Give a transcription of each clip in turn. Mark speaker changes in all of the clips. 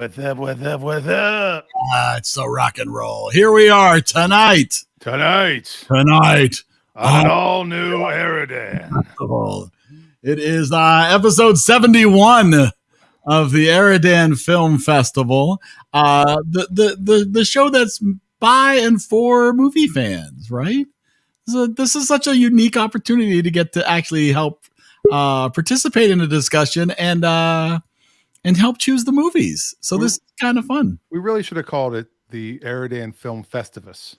Speaker 1: What's up?
Speaker 2: It's so rock and roll. Here we are tonight.
Speaker 1: On an all-new EriDan.
Speaker 2: It is episode 71 of the EriDan Film Festival. The show that's by and for movie fans, right? So this is such a unique opportunity to get to actually help participate in a discussion and help choose the movies. So this is kind of fun.
Speaker 1: We really should have called it the EriDan Film Festivus.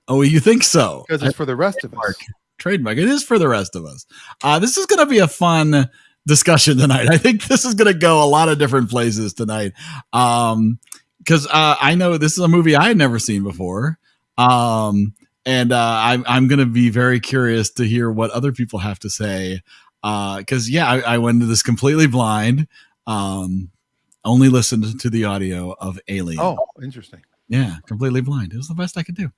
Speaker 2: Oh, you think so?
Speaker 1: Because it's for the rest of us.
Speaker 2: Trademark. It is for the rest of us. This is going to be a fun discussion tonight. I think this is going to go a lot of different places tonight. Because I know this is a movie I had never seen before. And I'm going to be very curious to hear what other people have to say. Because, I went into this completely blind. Only listened to the audio of Alien.
Speaker 1: Oh, interesting.
Speaker 2: Yeah, completely blind. It was the best I could do.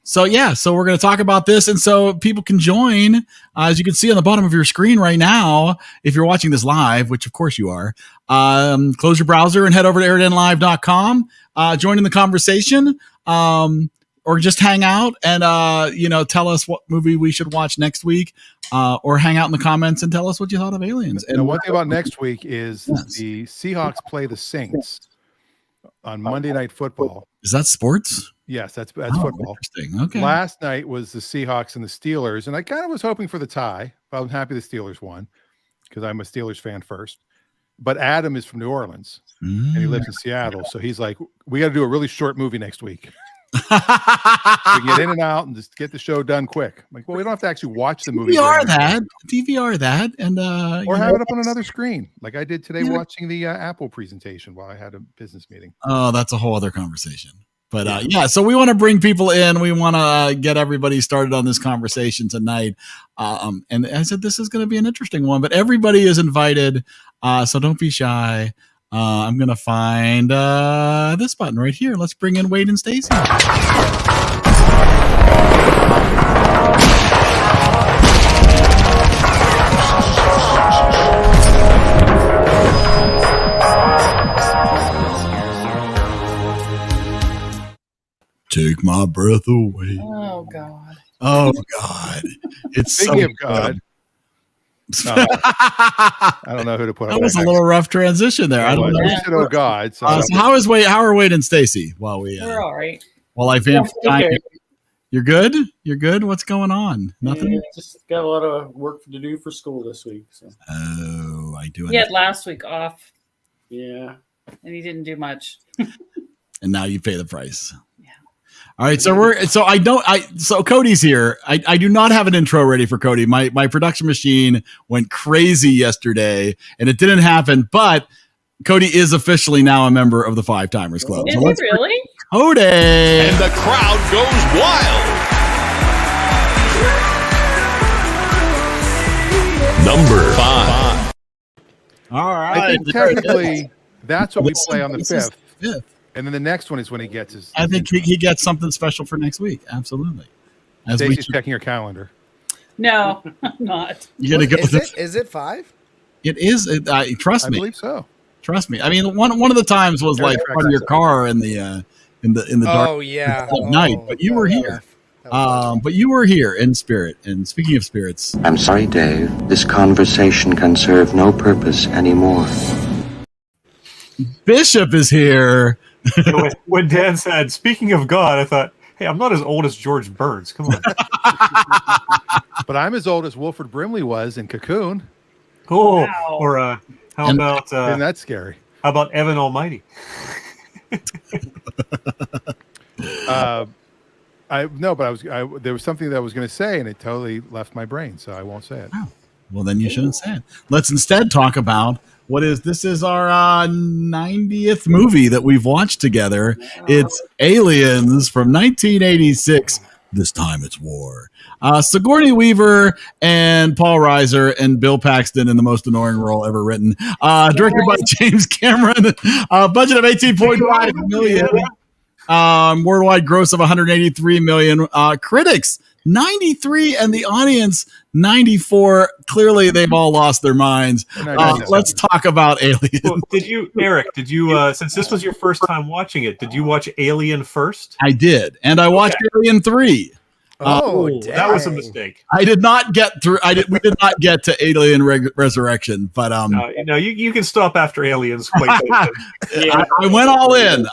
Speaker 2: So we're going to talk about this. And so people can join, as you can see on the bottom of your screen right now, if you're watching this live, which of course you are, close your browser and head over to eridanlive.com, join in the conversation, or just hang out and, tell us what movie we should watch next week, or hang out in the comments and tell us what you thought of Aliens.
Speaker 1: And one thing about next week is the Seahawks play the Saints on Monday Night Football.
Speaker 2: Is that sports?
Speaker 1: Yes, that's football.
Speaker 2: Interesting. Okay.
Speaker 1: Last night was the Seahawks and the Steelers, and I kind of was hoping for the tie. I'm happy the Steelers won because I'm a Steelers fan first. But Adam is from New Orleans, and he lives in Seattle, so he's like, we got to do a really short movie next week. We get in and out and just get the show done quick. I'm like, well, we don't have to actually watch the movie.
Speaker 2: DVR that, and
Speaker 1: or have it up on another screen, like I did today, watching the Apple presentation while I had a business meeting.
Speaker 2: Oh, that's a whole other conversation. But so we want to bring people in. We want to get everybody started on this conversation tonight. And I said this is going to be an interesting one, but everybody is invited, so don't be shy. I'm going to find this button right here. Let's bring in Wade and Stacy. Take my breath away.
Speaker 3: Oh, God.
Speaker 2: Oh, God. It's
Speaker 1: Speaking
Speaker 2: so
Speaker 1: of God. I don't know who to put on.
Speaker 2: That was a little rough transition there. I don't know.
Speaker 1: You said, oh God. So
Speaker 2: how are Wade and Stacy?
Speaker 3: We're all right.
Speaker 2: Well, I vamp. Okay. You're good. You're good. What's going on? Nothing.
Speaker 4: Yeah, just got a lot of work to do for school this week. So.
Speaker 2: Oh, I do.
Speaker 3: He had last week off.
Speaker 4: Yeah,
Speaker 3: and he didn't do much.
Speaker 2: And now you pay the price. All right, so Cody's here. I do not have an intro ready for Cody. My production machine went crazy yesterday, and it didn't happen. But Cody is officially now a member of the Five Timers Club.
Speaker 3: Is he really?
Speaker 2: Cody,
Speaker 5: and the crowd goes wild. Number 5.
Speaker 2: All right.
Speaker 1: I think technically that's what we play on the 5th. And then the next one is when he gets his.
Speaker 2: I think he gets something special for next week. Absolutely.
Speaker 1: Stacey's checking your calendar.
Speaker 3: No, I'm not.
Speaker 2: You got to go.
Speaker 6: Is it 5?
Speaker 2: It is. Trust me.
Speaker 1: I believe so.
Speaker 2: Trust me. I mean, one of the times was like on your car in the dark.
Speaker 6: Oh yeah.
Speaker 2: At night, but you were here. But you were here in spirit. And speaking of spirits,
Speaker 7: I'm sorry, Dave. This conversation can serve no purpose anymore.
Speaker 2: Bishop is here.
Speaker 8: When Dan said, speaking of God, I thought, hey, I'm not as old as George Burns. Come on.
Speaker 1: But I'm as old as Wilford Brimley was in Cocoon.
Speaker 8: Oh,
Speaker 3: wow.
Speaker 8: Or how about...
Speaker 1: Isn't that scary?
Speaker 8: How about Evan Almighty?
Speaker 1: There was something that I was going to say, and it totally left my brain, so I won't say it.
Speaker 2: Oh, well, then you shouldn't say it. Let's instead talk about this is our 90th movie that we've watched together. It's Aliens from 1986. This time it's war. Sigourney Weaver and Paul Reiser and Bill Paxton in the most annoying role ever written. Directed by James Cameron. Budget of $18.5 million. Worldwide gross of $183 million. Critics 93 and the audience 94. Clearly, they've all lost their minds. Let's talk about Alien.
Speaker 8: Well, Eric, since this was your first time watching it, did you watch Alien first?
Speaker 2: I did. And I watched Alien 3.
Speaker 8: That was a mistake.
Speaker 2: I did not get through. We did not get to Alien Resurrection, but
Speaker 8: you can stop after Aliens. Quite
Speaker 2: I went all in.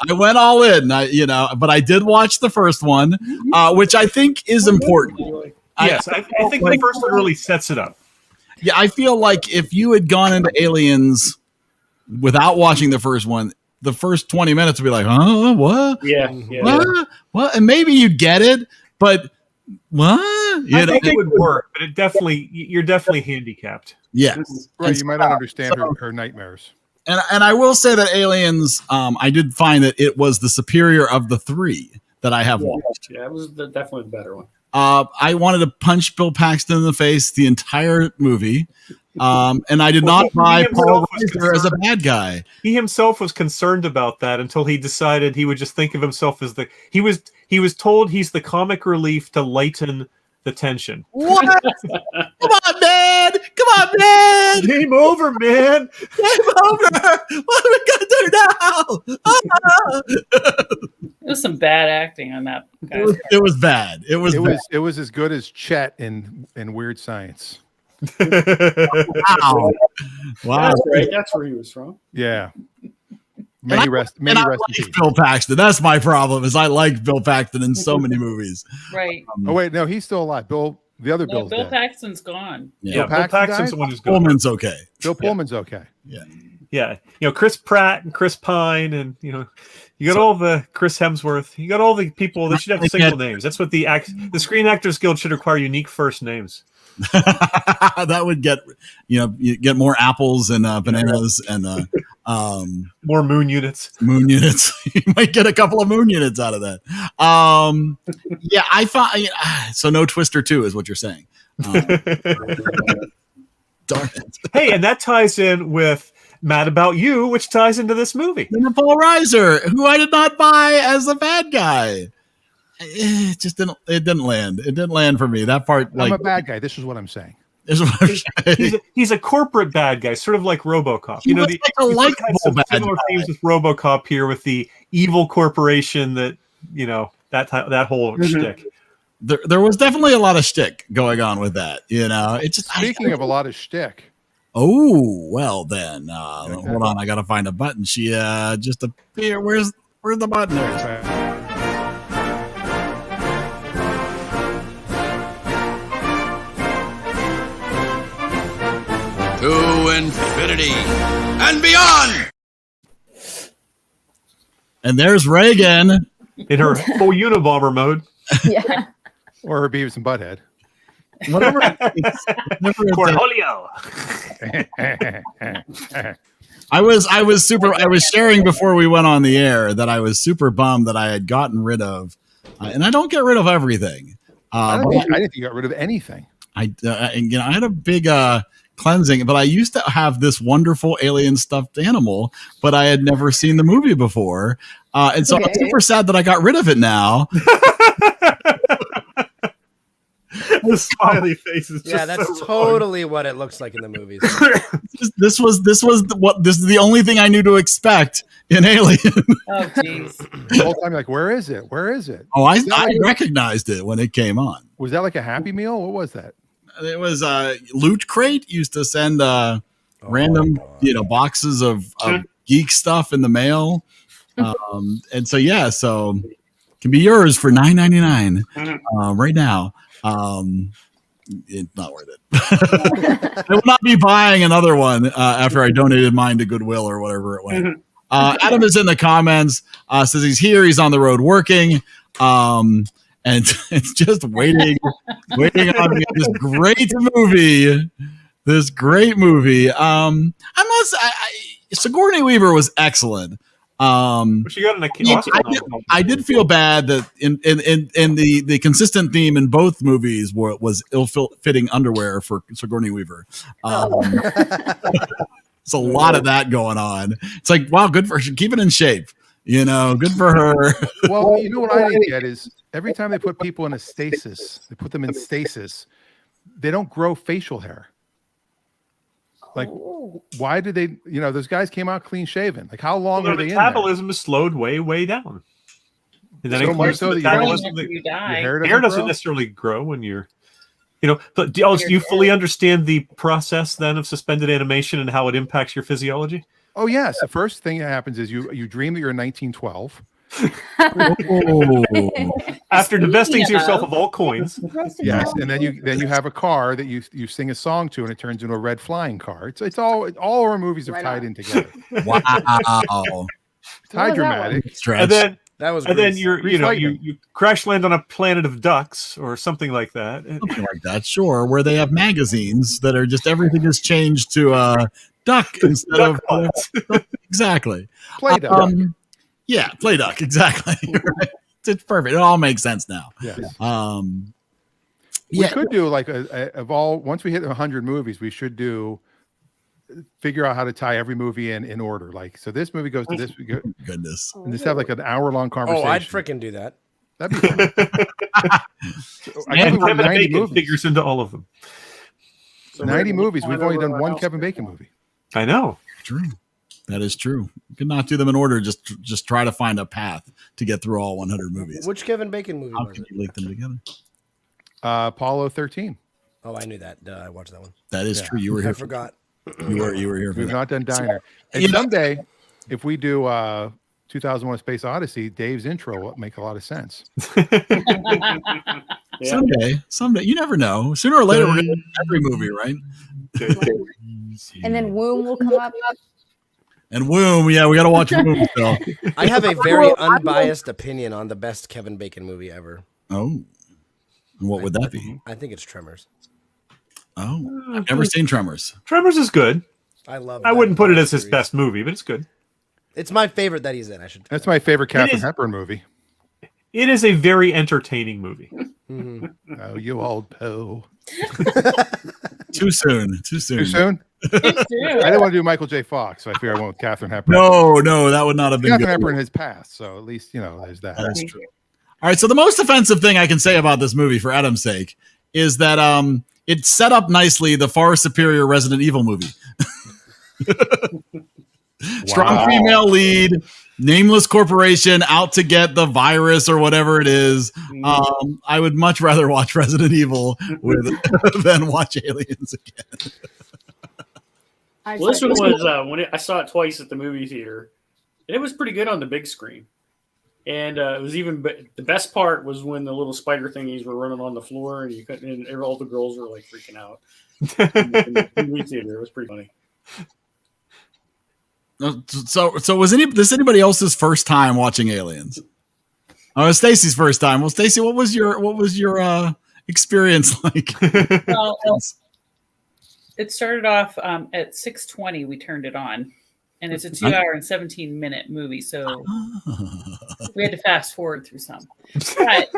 Speaker 2: But I did watch the first one, which I think is important.
Speaker 8: Yes, I think the first one really sets it up.
Speaker 2: Yeah, I feel like if you had gone into Aliens without watching the first one, the first 20 minutes would be like, huh, what?
Speaker 4: Yeah.
Speaker 2: What? And maybe you'd get it, but what?
Speaker 8: I think it would work, but you're definitely handicapped.
Speaker 2: Yes.
Speaker 1: Right, you might not understand her nightmares.
Speaker 2: And I will say that Aliens, I did find that it was the superior of the three that I have watched.
Speaker 4: Yeah, it was definitely the better one.
Speaker 2: I wanted to punch Bill Paxton in the face the entire movie. And I did not buy Paul Reiser as a bad guy.
Speaker 8: He himself was concerned about that until he decided he would just think of himself as he was told he's the comic relief to lighten the tension.
Speaker 2: What? Come on, man!
Speaker 8: Game over, man!
Speaker 2: Game over! What are we gonna do now?
Speaker 3: It was some bad acting on that.
Speaker 2: It was bad. It
Speaker 1: was as good as Chet in Weird Science.
Speaker 2: Wow!
Speaker 4: That's right. That's where he was from.
Speaker 1: Yeah.
Speaker 2: Many rest in peace. Bill Paxton. That's my problem. Is I like Bill Paxton in so many movies.
Speaker 3: Right.
Speaker 1: Oh wait, no, he's still alive. The other Bill's
Speaker 3: Bill
Speaker 1: dead.
Speaker 3: Paxton's gone.
Speaker 8: Yeah, Bill Paxton's the one who's gone.
Speaker 2: Pullman's okay.
Speaker 1: Bill Pullman's okay.
Speaker 8: Yeah. Chris Pratt and Chris Pine, and you got all the Chris Hemsworth. You got all the people that should have single names. That's what the Screen Actors Guild should require: unique first names.
Speaker 2: That would get you get more apples and bananas and
Speaker 8: more moon units.
Speaker 2: You might get a couple of moon units out of that. I thought so. No Twister 2 is what you're saying. Darn it.
Speaker 8: Hey, and that ties in with Mad About You, which ties into this movie.
Speaker 2: And Paul Reiser, who I did not buy as the bad guy. It just didn't. It didn't land. It didn't land for me. That part.
Speaker 1: I'm a bad guy. This is what I'm saying.
Speaker 8: He's a corporate bad guy, sort of like RoboCop.
Speaker 2: He was like a likable bad
Speaker 8: similar
Speaker 2: guy.
Speaker 8: themes with RoboCop here, with the evil corporation that that whole shtick.
Speaker 2: There was definitely a lot of shtick going on with that. It's just
Speaker 1: Speaking of a lot of shtick.
Speaker 2: Oh well, then hold on. I got to find a button. She just appeared. Where's the button? There.
Speaker 5: To infinity and beyond.
Speaker 2: And there's Reagan
Speaker 8: in her full Unabomber mode.
Speaker 6: Yeah.
Speaker 1: Or her Beavis and Butthead.
Speaker 2: Whatever.
Speaker 8: Cornholio.
Speaker 2: I was sharing before we went on the air that I was super bummed that I had gotten rid of, and I don't get rid of everything.
Speaker 1: I didn't think you got rid of anything.
Speaker 2: I had a big cleansing, but I used to have this wonderful alien stuffed animal, but I had never seen the movie before, and so I'm super sad that I got rid of it now.
Speaker 8: The smiley face is just
Speaker 9: that's
Speaker 8: so
Speaker 9: totally what it looks like in the movies.
Speaker 2: This is the only thing I knew to expect in Alien.
Speaker 3: Oh jeez.
Speaker 1: The whole time you're like, where is it? Where is it?
Speaker 2: Oh, I recognized it when it came on.
Speaker 1: Was that like a Happy Meal? What was that?
Speaker 2: It was Loot Crate used to send random boxes of geek stuff in the mail, and so it can be yours for $9.99 right now. It's not worth it. I will not be buying another one after I donated mine to Goodwill or whatever it went. Adam is in the comments, says he's here, he's on the road working, and it's just waiting on this great movie. Sigourney Weaver was excellent.
Speaker 8: She got an Oscar.
Speaker 2: I did feel bad that in the consistent theme in both movies was ill-fitting underwear for Sigourney Weaver. It's a lot of that going on. It's like, wow, good for her. Keep it in shape. Good for her.
Speaker 1: Well, what I didn't get is every time they put people in a stasis, they put them in stasis, they don't grow facial hair. Like, why did they? You know, those guys came out clean shaven. Like, how long
Speaker 8: Their
Speaker 1: were they in there?
Speaker 8: metabolism is slowed way down. And that
Speaker 1: So
Speaker 8: includes
Speaker 1: much so that
Speaker 8: metabolism
Speaker 3: you die.
Speaker 1: Your
Speaker 8: hair doesn't
Speaker 1: grow?
Speaker 8: necessarily grow when you're, but do you fully understand the process then of suspended animation and how it impacts your physiology?
Speaker 1: Oh yes. The first thing that happens is you dream that you're in 1912.
Speaker 8: After divesting yourself of all coins.
Speaker 1: Yes, and then you have a car that you sing a song to, and it turns into a red flying car. It's all our movies have tied in together.
Speaker 2: Wow.
Speaker 1: It's high dramatic.
Speaker 8: And then
Speaker 9: That was
Speaker 8: and then
Speaker 9: Grease.
Speaker 8: you're
Speaker 1: Grease lightning.
Speaker 8: you crash land on a planet of ducks or something like that.
Speaker 2: Something like that, sure. Where they have magazines that are just everything is changed to duck instead
Speaker 8: Duck
Speaker 2: of exactly.
Speaker 1: Play-Doh.
Speaker 2: Yeah, play duck, exactly. Right. It's perfect. It all makes sense now.
Speaker 1: Yes.
Speaker 2: Yeah.
Speaker 1: We could do like once we hit 100 movies, we should figure out how to tie every movie in order. Like, so this movie goes to this,
Speaker 2: Goodness.
Speaker 1: and just have like an hour-long conversation.
Speaker 9: Oh, I'd freaking do that.
Speaker 1: That'd be fun. I
Speaker 8: And
Speaker 1: think we're
Speaker 8: Kevin
Speaker 1: 90
Speaker 8: Bacon
Speaker 1: movies.
Speaker 8: figures into all of them.
Speaker 1: 90 movies. We've only done one Kevin Bacon movie.
Speaker 8: I know.
Speaker 2: True. That is true. You could not do them in order. Just try to find a path to get through all 100 movies.
Speaker 9: Which Kevin Bacon movie
Speaker 2: How
Speaker 9: was
Speaker 2: can
Speaker 9: it?
Speaker 2: you link them together?
Speaker 1: Apollo 13.
Speaker 9: Oh, I knew that. I watched that one.
Speaker 2: That is true. You were
Speaker 9: I
Speaker 2: here.
Speaker 9: forgot.
Speaker 2: You were here for
Speaker 1: We've
Speaker 2: that.
Speaker 1: not done Diner. And
Speaker 2: you know-
Speaker 1: someday, if we do 2001: A Space Odyssey, Dave's intro will make a lot of sense.
Speaker 2: Someday. You never know. Sooner or later, we're going to do every movie, right?
Speaker 6: And then Womb will come up.
Speaker 2: And Womb, yeah, we got to watch Womb still.
Speaker 9: I have a very unbiased opinion on the best Kevin Bacon movie ever.
Speaker 2: Oh, and what would that be?
Speaker 9: I think it's Tremors.
Speaker 2: Oh, I've never seen Tremors.
Speaker 8: Tremors is good.
Speaker 9: I love.
Speaker 8: I
Speaker 9: that
Speaker 8: wouldn't put it as his
Speaker 9: series.
Speaker 8: best movie, but it's good.
Speaker 9: It's my favorite that he's in. I should.
Speaker 1: That's my favorite Katharine
Speaker 8: is-
Speaker 1: Hepburn movie.
Speaker 8: It is a very entertaining movie.
Speaker 9: Mhm.
Speaker 1: Oh, you old Poe.
Speaker 2: Too soon. Too soon.
Speaker 1: Too soon? I didn't want to do Michael J. Fox, so I figured I went with Katharine Hepburn.
Speaker 2: No, that would not have been
Speaker 1: Katharine
Speaker 2: good.
Speaker 1: Hepburn has passed, so at least, there's that.
Speaker 2: That is true. All right, so the most offensive thing I can say about this movie, for Adam's sake, is that it set up nicely the far superior Resident Evil movie. Strong female lead, nameless corporation out to get the virus or whatever it is. I would much rather watch Resident Evil than watch Aliens again.
Speaker 4: Well, this one was I saw it twice at the movie theater, and it was pretty good on the big screen. And it was the best part was when the little spider thingies were running on the floor, and you couldn't. And all the girls were like freaking out in the movie theater. It was pretty funny.
Speaker 2: So was this anybody else's first time watching Aliens? Oh, it's Stacy's first time. Well, Stacy, what was your experience like?
Speaker 3: Well, it started off at 6:20. We turned it on, and it's a 2-hour and 17-minute movie, so we had to fast forward through some. But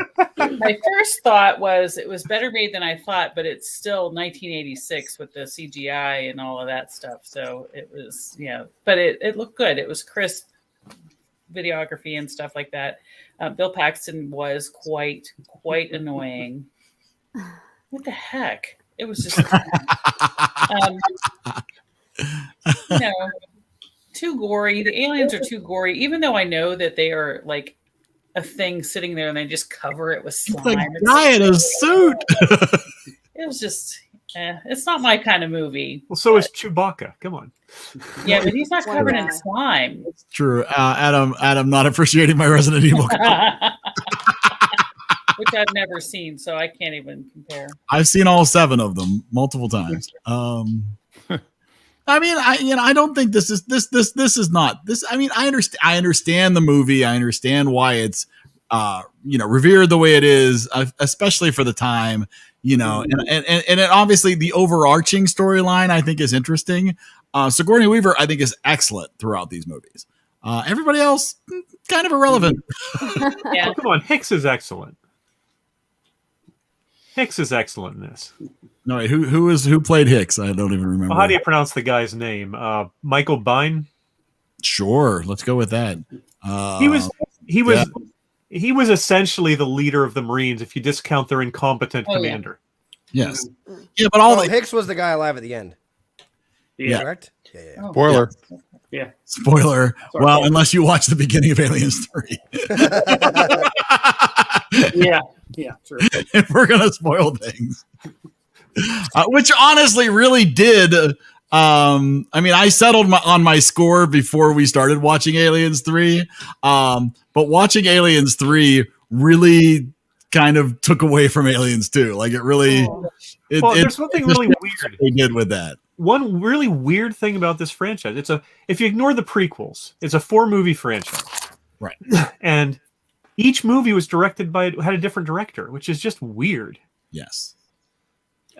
Speaker 3: my first thought was it was better made than I thought, but it's still 1986 with the CGI and all of that stuff. So it was, but it looked good. It was crisp videography and stuff like that. Bill Paxton was quite annoying. What the heck? It was just, too gory. The aliens are too gory, even though I know that they are like a thing sitting there and they just cover it with slime.
Speaker 2: Like guy in a suit.
Speaker 3: It was just, it's not my kind of movie.
Speaker 8: Well, so is Chewbacca. Come on.
Speaker 3: Yeah, but he's not covered in slime.
Speaker 2: True. Adam not appreciating my Resident Evil.
Speaker 3: Which I've never seen, so I can't even compare.
Speaker 2: I've seen all 7 of them multiple times. I mean, I don't think this is not this. I mean, I understand the movie. I understand why it's, revered the way it is, especially for the time, and it, obviously the overarching storyline I think is interesting. Sigourney Weaver, I think, is excellent throughout these movies. Everybody else, kind of irrelevant.
Speaker 3: Yeah.
Speaker 8: Oh, come on. Hicks is excellent. Hicks is excellent in this.
Speaker 2: No, wait, who played Hicks? I don't even remember.
Speaker 8: Well, how do you pronounce the guy's name? Michael Biehn.
Speaker 2: Sure, let's go with that.
Speaker 8: He was he was essentially the leader of the Marines if you discount their incompetent commander.
Speaker 2: Yes. Yeah, but all
Speaker 9: Hicks was the guy alive at the end.
Speaker 8: Yeah.
Speaker 9: Correct? Yeah.
Speaker 3: Oh.
Speaker 1: Spoiler.
Speaker 4: Yeah.
Speaker 2: Spoiler.
Speaker 4: Sorry.
Speaker 2: Well, unless you watch the beginning of Aliens 3.
Speaker 4: Yeah. True.
Speaker 2: If we're gonna spoil things. Which honestly really did. I mean, I settled on my score before we started watching Aliens 3. But watching Aliens 3 really kind of took away from Aliens 2. Like it really.
Speaker 8: There's something really weird
Speaker 2: they did with that.
Speaker 8: One really weird thing about this franchise, if you ignore the prequels, it's a 4-movie franchise.
Speaker 2: Right.
Speaker 8: And each movie was had a different director, which is just weird.
Speaker 2: Yes.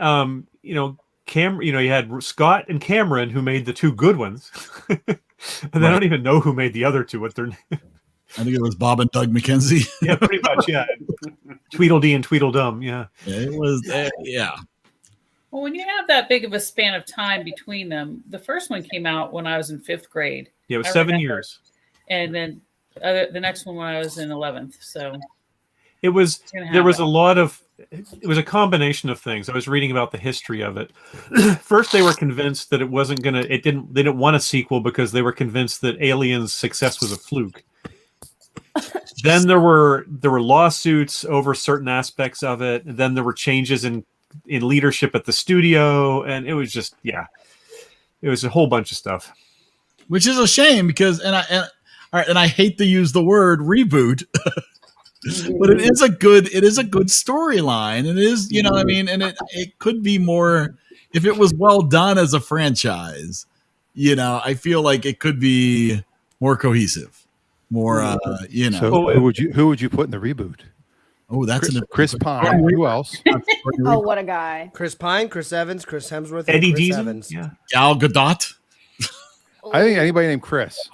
Speaker 8: You had Scott and Cameron who made the 2 good ones. And I don't even know who made the other 2. What their
Speaker 2: I think it was Bob and Doug McKenzie.
Speaker 8: Yeah, pretty much, yeah. Tweedledee and Tweedledum, yeah.
Speaker 2: It was yeah.
Speaker 3: Well, when you have that big of a span of time between them, the first one came out when I was in 5th grade.
Speaker 8: Yeah, it was 7 years.
Speaker 3: And then the next one when I was in 11th. So
Speaker 8: it was a combination of things. I was reading about the history of it. First, they were convinced that they didn't want a sequel because they were convinced that Aliens' success was a fluke. Then there were lawsuits over certain aspects of it. And then there were changes in leadership at the studio, and it was just it was a whole bunch of stuff,
Speaker 2: which is a shame because and I hate to use the word reboot, but it is a good storyline. It is, you know what I mean, and it could be more if it was well done as a franchise. You know, I feel like it could be more cohesive, more
Speaker 1: So who would you put in the reboot?
Speaker 2: Oh, that's
Speaker 1: Chris Pine. Who else?
Speaker 6: Oh, what a guy!
Speaker 9: Chris Pine, Chris Evans, Chris Hemsworth,
Speaker 8: Eddie
Speaker 9: Chris
Speaker 8: Deason,
Speaker 9: Evans.
Speaker 8: yeah.
Speaker 2: Gal Gadot.
Speaker 1: I think anybody named Chris.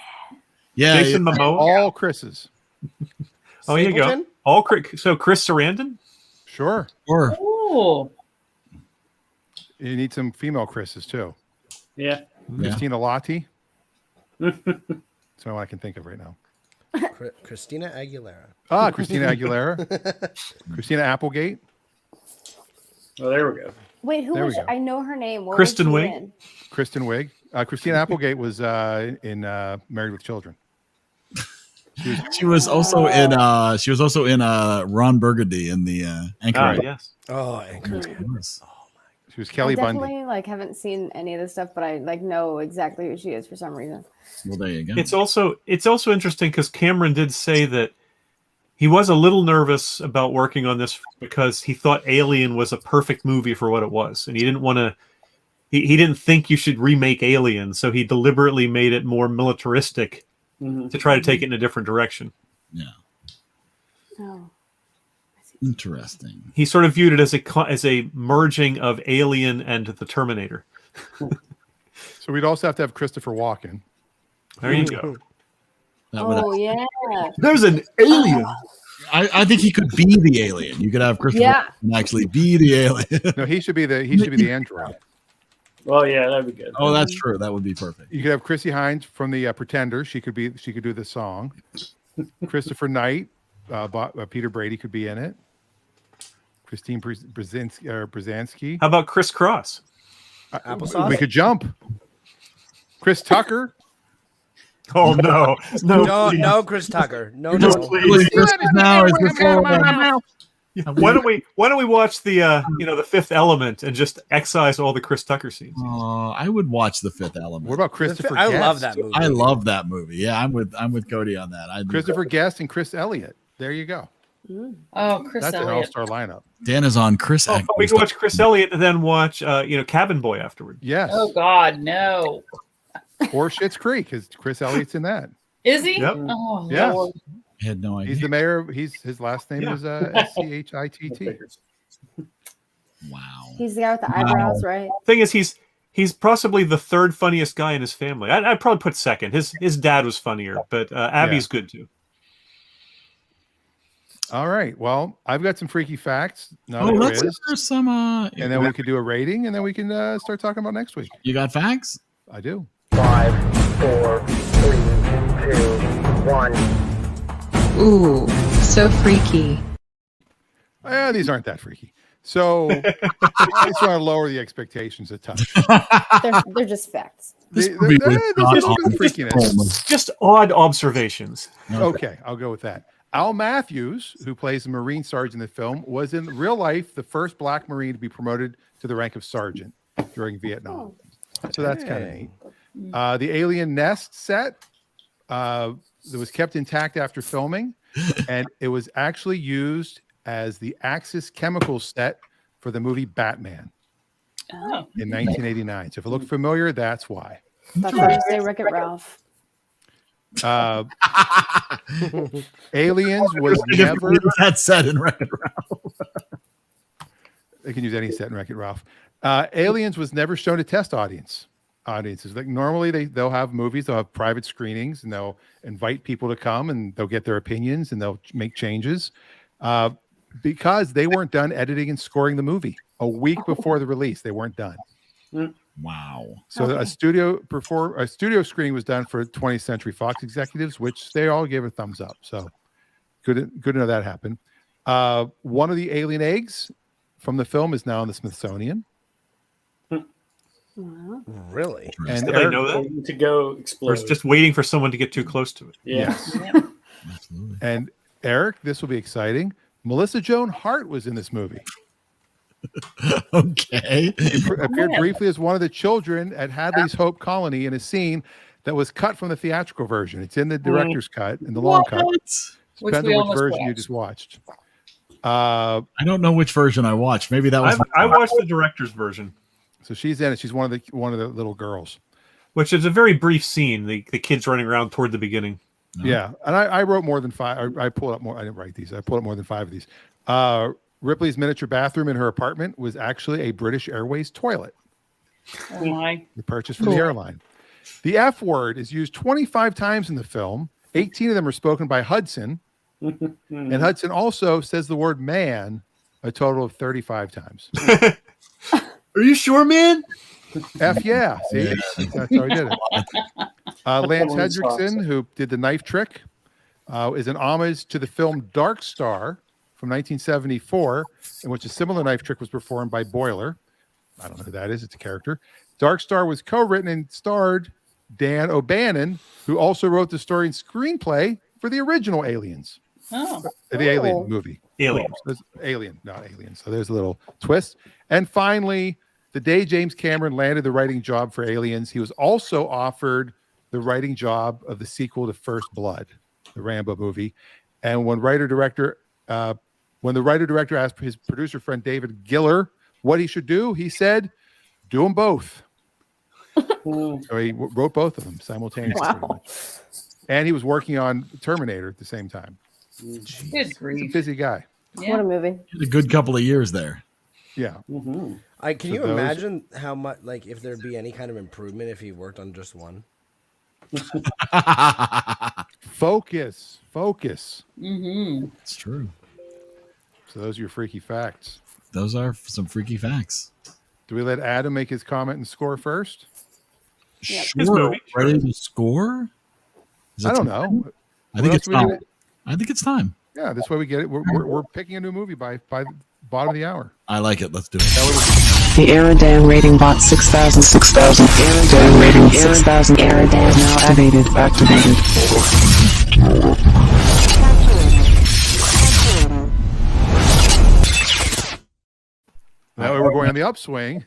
Speaker 2: Yeah,
Speaker 8: Jason Momoa.
Speaker 1: All Chris's.
Speaker 8: Oh, here you go. All Chris. So Chris Sarandon.
Speaker 1: Sure.
Speaker 3: Oh.
Speaker 1: You need some female Chris's too.
Speaker 4: Yeah.
Speaker 1: Christina Lottie. That's all I can think of right now.
Speaker 9: Christina Aguilera.
Speaker 1: Christina Aguilera. Christina Applegate.
Speaker 4: Oh, there we go.
Speaker 6: Wait, who
Speaker 1: There
Speaker 6: was?
Speaker 1: we go.
Speaker 6: I know her name. What
Speaker 8: Kristen
Speaker 6: was she
Speaker 8: Wiig.
Speaker 6: in?
Speaker 1: Kristen Wiig. Christina Applegate was in Married with Children.
Speaker 2: She was also in Ron Burgundy in the Anchorage.
Speaker 8: Yes.
Speaker 9: Oh, Anchorage.
Speaker 1: She was Kelly
Speaker 6: I definitely
Speaker 1: Bundy.
Speaker 6: haven't seen any of this stuff, but I know exactly who she is for some reason.
Speaker 2: Well, there you go.
Speaker 8: It's also interesting because Cameron did say that he was a little nervous about working on this because he thought Alien was a perfect movie for what it was, and he didn't want to. He didn't think you should remake Alien, so he deliberately made it more militaristic to try to take it in a different direction.
Speaker 2: Yeah.
Speaker 6: Oh.
Speaker 2: Interesting.
Speaker 8: He sort of viewed it as a merging of Alien and the Terminator.
Speaker 1: So we'd also have to have Christopher Walken.
Speaker 8: There you go.
Speaker 6: Yeah.
Speaker 8: There's an alien.
Speaker 2: I think he could be the alien. You could have Christopher Walken actually be the alien.
Speaker 1: No, he should be the android.
Speaker 4: Well, yeah, that'd be good.
Speaker 2: Oh, that's true. That would be perfect.
Speaker 1: You could have Chrissy Hines from the Pretenders. She could do the song. Christopher Knight, Peter Brady could be in it. Christine Brzezinski.
Speaker 8: How about Chris Cross?
Speaker 9: Applesauce?
Speaker 1: We could jump. Chris Tucker.
Speaker 8: Oh no,
Speaker 9: no, Chris Tucker. No.
Speaker 8: Please. Why don't we watch the Fifth Element and just excise all the Chris Tucker scenes?
Speaker 2: I would watch the Fifth Element.
Speaker 1: What about Christopher
Speaker 9: I
Speaker 1: Guest?
Speaker 9: love that movie.
Speaker 2: I love that movie. Yeah, I'm with Cody on that.
Speaker 1: Christopher Guest and Chris Elliott. There you go.
Speaker 3: Oh, Chris
Speaker 1: That's
Speaker 3: Elliott.
Speaker 1: an all-star lineup.
Speaker 2: Dan is on Chris.
Speaker 8: We can watch Chris Elliott and then watch Cabin Boy afterward.
Speaker 1: Yes.
Speaker 3: Oh God, no.
Speaker 1: Or Schitt's Creek, because Chris Elliott's in that.
Speaker 3: Is he?
Speaker 8: Yep.
Speaker 3: Oh,
Speaker 1: Yes.
Speaker 3: Lord.
Speaker 2: I had no idea.
Speaker 1: He's the mayor. His last name is Schitt.
Speaker 2: Wow.
Speaker 6: He's the guy with the eyebrows, right?
Speaker 8: Thing is, he's possibly the third funniest guy in his family. I'd probably put second. His dad was funnier, but Abby's good too.
Speaker 1: All right. Well, I've got some freaky facts.
Speaker 2: Let's hear some.
Speaker 1: And then we could do a rating, and then we can start talking about next week.
Speaker 2: You got facts?
Speaker 1: I do.
Speaker 10: 5, 4, 3, 2, 1.
Speaker 11: Ooh,
Speaker 10: so freaky.
Speaker 1: These aren't that freaky. So I just want to lower the expectations a touch.
Speaker 6: They're just facts.
Speaker 1: There's a bit of freakiness.
Speaker 8: Just odd observations.
Speaker 1: Okay, I'll go with that. Al Matthews, who plays the Marine sergeant in the film, was in real life the first Black Marine to be promoted to the rank of sergeant during Vietnam. So that's kind of neat. The Alien Nest set that was kept intact after filming, and it was actually used as the Axis Chemicals set for the movie Batman in 1989. So if it looked familiar, that's why.
Speaker 6: That's why you say Wreck-It Ralph.
Speaker 1: Aliens was never
Speaker 2: that set in Wreck-It Ralph.
Speaker 1: They can use any set in Wreck-It Ralph. Aliens was never shown to test audiences. Like normally they'll have movies, they'll have private screenings, and they'll invite people to come and they'll get their opinions and they'll make changes. Because they weren't done editing and scoring the movie a week before the release. They weren't done.
Speaker 2: Wow.
Speaker 1: So a studio screening was done for 20th Century Fox executives, which they all gave a thumbs up. So good to know that happened. One of the alien eggs from the film is now in the Smithsonian.
Speaker 9: Really?
Speaker 1: And
Speaker 8: Did they know that?
Speaker 4: To go explode.
Speaker 8: Or it's just waiting for someone to get too close to it.
Speaker 1: Yes.
Speaker 2: Absolutely.
Speaker 1: And Eric, this will be exciting. Melissa Joan Hart was in this movie.
Speaker 2: Okay.
Speaker 1: She appeared briefly as one of the children at Hadley's Hope Colony in a scene that was cut from the theatrical version. It's in the director's cut, in the long cut. Depends on which version you just watched.
Speaker 2: I don't know which version I watched. Maybe that was.
Speaker 8: I watched the director's version.
Speaker 1: So she's in it. She's one of the little girls.
Speaker 8: Which is a very brief scene. The kids running around toward the beginning.
Speaker 1: No. Yeah, and I wrote more than 5. I pulled up more. I didn't write these. I pulled up more than 5 of these. Ripley's miniature bathroom in her apartment was actually a British Airways toilet.
Speaker 3: Oh my!
Speaker 1: The purchase from the airline. The F word is used 25 times in the film. 18 of them are spoken by Hudson, and Hudson also says the word "man" a total of 35 times.
Speaker 8: Are you sure, man?
Speaker 1: F yeah. See, that's how he did it. Lance Hendrickson, who did the knife trick, is an homage to the film Dark Star from 1974, in which a similar knife trick was performed by Boiler. I don't know who that is. It's a character. Dark Star was co-written and starred Dan O'Bannon, who also wrote the story and screenplay for the original Aliens.
Speaker 3: Oh.
Speaker 1: The Alien movie.
Speaker 8: Alien,
Speaker 1: not Aliens. So there's a little twist. And finally, the day James Cameron landed the writing job for Aliens, he was also offered the writing job of the sequel to First Blood, the Rambo movie. And when the writer-director asked his producer friend David Giller what he should do, he said, do them both. So he wrote both of them simultaneously.
Speaker 6: Wow.
Speaker 1: And he was working on Terminator at the same time.
Speaker 3: Good grief.
Speaker 1: He's a busy guy.
Speaker 6: What a movie.
Speaker 2: A good couple of years there.
Speaker 1: Yeah.
Speaker 9: Can you imagine how much, like, if there'd be any kind of improvement if he worked on just one?
Speaker 1: Focus.
Speaker 2: It's true.
Speaker 1: So those are your freaky facts.
Speaker 2: Those are some freaky facts.
Speaker 1: Do we let Adam make his comment and score first?
Speaker 6: Yep.
Speaker 2: Sure. Ready to score?
Speaker 1: I don't know.
Speaker 2: I think it's time. I think it's time.
Speaker 1: Yeah, this way we get it. We're picking a new movie by the bottom of the hour.
Speaker 2: I like it. Let's do it.
Speaker 10: The EriDan rating bot 6000. EriDan rating 6000. EriDan now activated.
Speaker 1: That way we're going on the upswing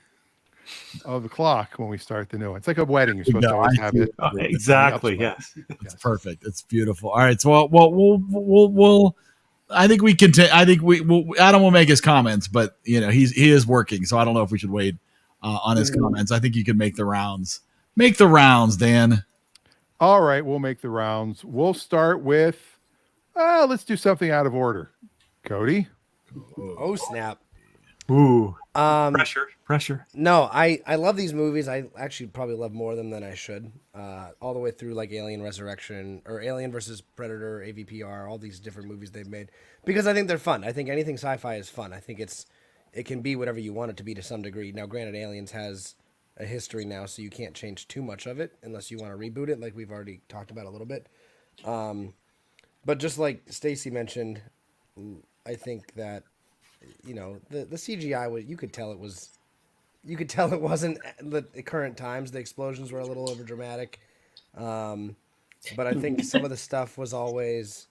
Speaker 1: of the clock when we start the new one. It's like a wedding. You're supposed to always have it.
Speaker 8: Exactly. Yes.
Speaker 2: It's perfect. It's beautiful. All right. So we'll I think we can. I think Adam will make his comments, but he is working, so I don't know if we should wait on his comments. I think you can make the rounds. Make the rounds, Dan.
Speaker 1: All right, we'll make the rounds. We'll start with. Let's do something out of order. Cody.
Speaker 9: Oh snap!
Speaker 8: Ooh. Pressure.
Speaker 9: No, I love these movies. I actually probably love more of them than I should. All the way through like Alien Resurrection or Alien versus Predator, AVPR, all these different movies they've made because I think they're fun. I think anything sci-fi is fun. I think it can be whatever you want it to be to some degree. Now, granted, Aliens has a history now, so you can't change too much of it unless you want to reboot it, like we've already talked about a little bit. But just like Stacy mentioned, I think that the CGI was you could tell it wasn't the current times. The explosions were a little over dramatic, but I think some of the stuff was always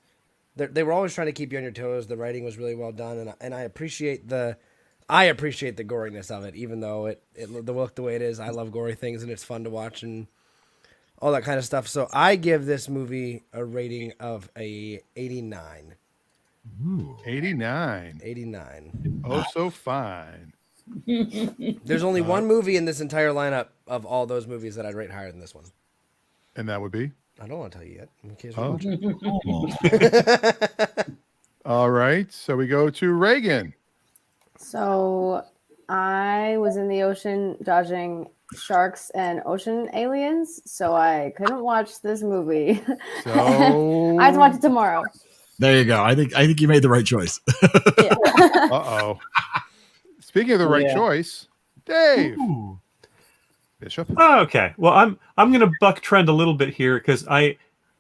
Speaker 9: they were always trying to keep you on your toes. The writing was really well done, and I appreciate the goriness of it, even though it looked the way it is. I love gory things, and it's fun to watch and all that kind of stuff. So I give this movie a rating of a 89.
Speaker 1: Ooh. 89.
Speaker 9: 89.
Speaker 1: Oh, so fine.
Speaker 9: There's only one movie in this entire lineup of all those movies that I'd rate higher than this one.
Speaker 1: And that would be?
Speaker 9: I don't want to tell you yet. In case
Speaker 1: All right. So we go to Reagan.
Speaker 6: So I was in the ocean dodging sharks and ocean aliens, so I couldn't watch this movie.
Speaker 1: So
Speaker 6: I have to watch it tomorrow.
Speaker 2: There you go. I think you made the right choice.
Speaker 1: Uh-oh. Speaking of the right choice, Dave.
Speaker 8: Ooh.
Speaker 1: Bishop.
Speaker 8: Oh, okay. Well, I'm going to buck trend a little bit here because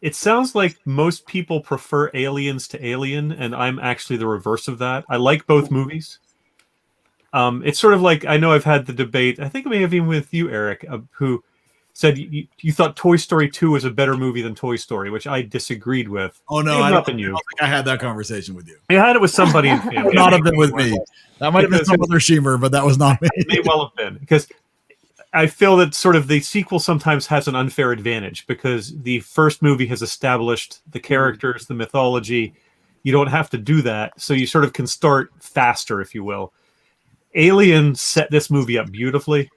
Speaker 8: it sounds like most people prefer Aliens to Alien, and I'm actually the reverse of that. I like both movies. It's sort of like, I know I've had the debate, I think I may have even with you, Eric, who said you thought Toy Story 2 was a better movie than Toy Story, which I disagreed with.
Speaker 2: Oh, no, I don't think I had that conversation with you.
Speaker 8: You had it with somebody in family.
Speaker 2: Not have been with me. That might have been some other Sheamer, but that was not me.
Speaker 8: It may well have been, because I feel that sort of the sequel sometimes has an unfair advantage because the first movie has established the characters, the mythology. You don't have to do that, so you sort of can start faster, if you will. Alien set this movie up beautifully.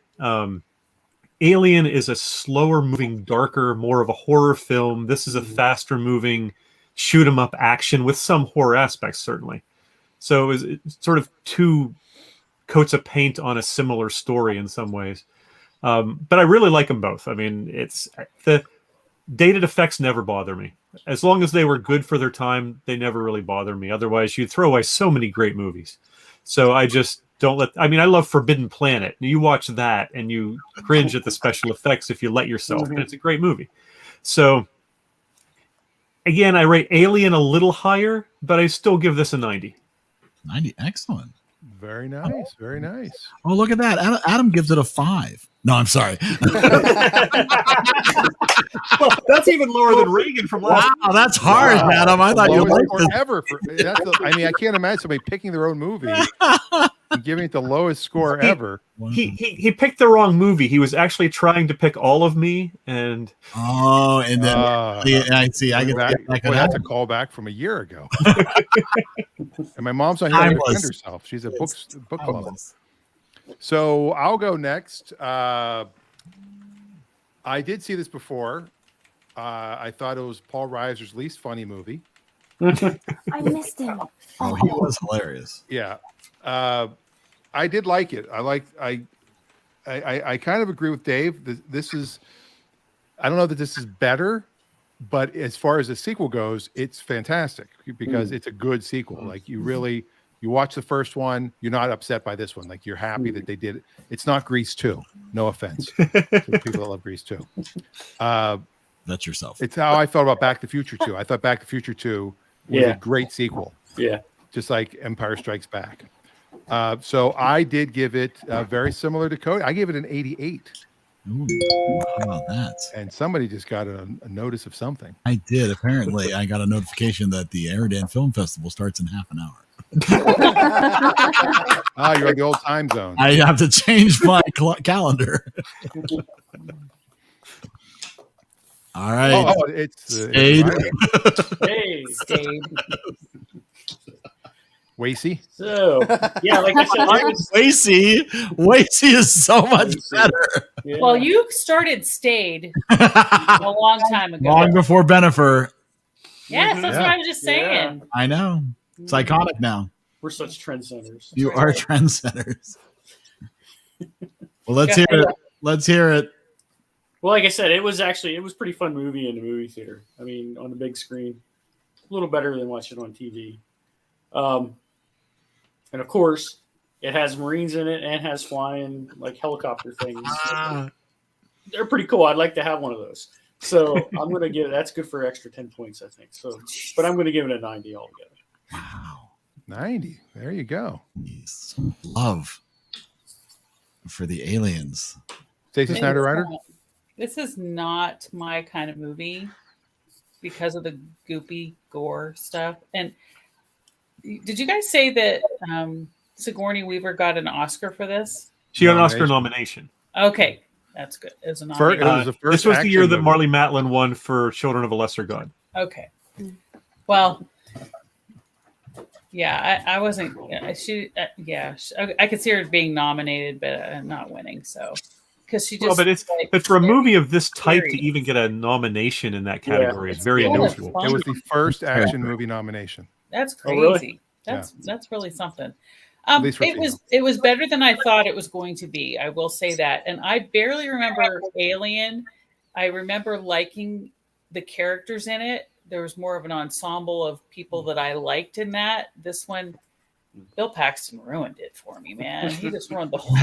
Speaker 8: Alien is a slower moving, darker, more of a horror film. This is a faster moving shoot 'em up action with some horror aspects, certainly. So it's sort of two coats of paint on a similar story in some ways. But I really like them both. I mean, it's the dated effects never bother me. As long as they were good for their time, they never really bother me. Otherwise, you'd throw away so many great movies. So I just don't let. I mean, I love Forbidden Planet. You watch that and you cringe at the special effects if you let yourself. And it's a great movie. So again, I rate Alien a little higher, but I still give this a 90.
Speaker 2: 90, excellent.
Speaker 1: Very nice. Very nice.
Speaker 2: Oh, look at that. Adam gives it a 5. No, I'm sorry.
Speaker 8: Well, that's even lower than Reagan from last.
Speaker 2: Wow, that's harsh, Adam. I thought you liked it.
Speaker 1: Ever. I mean, I can't imagine somebody picking their own movie and giving it the lowest score ever.
Speaker 8: He picked the wrong movie. He was actually trying to pick All of Me, and
Speaker 2: and then I see. I get that.
Speaker 1: That's a callback from a year ago. And my mom's not here to defend herself. She's a book club. So I'll go next. I did see this before. I thought it was Paul Reiser's least funny movie.
Speaker 6: I missed him.
Speaker 2: Oh, he was hilarious.
Speaker 1: Yeah. I did like it. I kind of agree with Dave. This is, I don't know that this is better, but as far as the sequel goes, it's fantastic because it's a good sequel. Like you watch the first one, you're not upset by this one. Like you're happy that they did it. It's not Grease 2. No offense to the people that love Grease 2.
Speaker 2: That's yourself.
Speaker 1: It's how I felt about Back to the Future 2. I thought Back to the Future 2 was a great sequel.
Speaker 4: Yeah.
Speaker 1: Just like Empire Strikes Back. So I did give it very similar to Cody. I gave it an 88.
Speaker 2: Ooh, how about that?
Speaker 1: And somebody just got a notice of something.
Speaker 2: I did. Apparently, I got a notification that the EriDan Film Festival starts in half an hour.
Speaker 1: You're on the old time zone.
Speaker 2: I have to change my calendar. All right.
Speaker 1: Oh, it's
Speaker 2: Stayed.
Speaker 4: Hey,
Speaker 3: Stayed.
Speaker 1: Wasey.
Speaker 4: So yeah, like I said,
Speaker 2: Wasey is so much better.
Speaker 4: Yeah.
Speaker 3: Well, you started Stayed a long time ago.
Speaker 2: Long before Benifer.
Speaker 3: Yes, that's what I was just saying.
Speaker 2: I know. It's iconic now.
Speaker 4: We're such trendsetters.
Speaker 2: You are trendsetters. Well, let's hear it. Let's hear it.
Speaker 4: Well, like I said, it was pretty fun movie in the movie theater. I mean, on the big screen, a little better than watching it on TV. And of course, it has Marines in it and has flying like helicopter things. They're pretty cool. I'd like to have one of those. So I'm gonna give that's good for extra 10 points, I think. So, but I'm gonna give it a 90 altogether.
Speaker 2: Wow.
Speaker 1: 90. There you go.
Speaker 2: Love for the aliens.
Speaker 1: Stacey Snyder Rider.
Speaker 3: This is not my kind of movie because of the goopy gore stuff. And did you guys say that Sigourney Weaver got an Oscar for this?
Speaker 8: She got an Oscar nomination.
Speaker 3: Okay, that's good. It was a nomination.
Speaker 8: This was the year that Marlee Matlin won for Children of a Lesser God.
Speaker 3: Okay. Well, yeah, I wasn't. I could see her being nominated, but not winning. So, because she just.
Speaker 8: But for a movie of this type to even get a nomination in that category is very unusual.
Speaker 1: It was the first action movie nomination.
Speaker 3: That's crazy.
Speaker 4: Oh, really?
Speaker 3: That's really something.
Speaker 1: At least for
Speaker 3: It was better than I thought it was going to be. I will say that. And I barely remember Alien. I remember liking the characters in it. There was more of an ensemble of people that I liked in that. This one, Bill Paxton ruined it for me, man. He just ruined the whole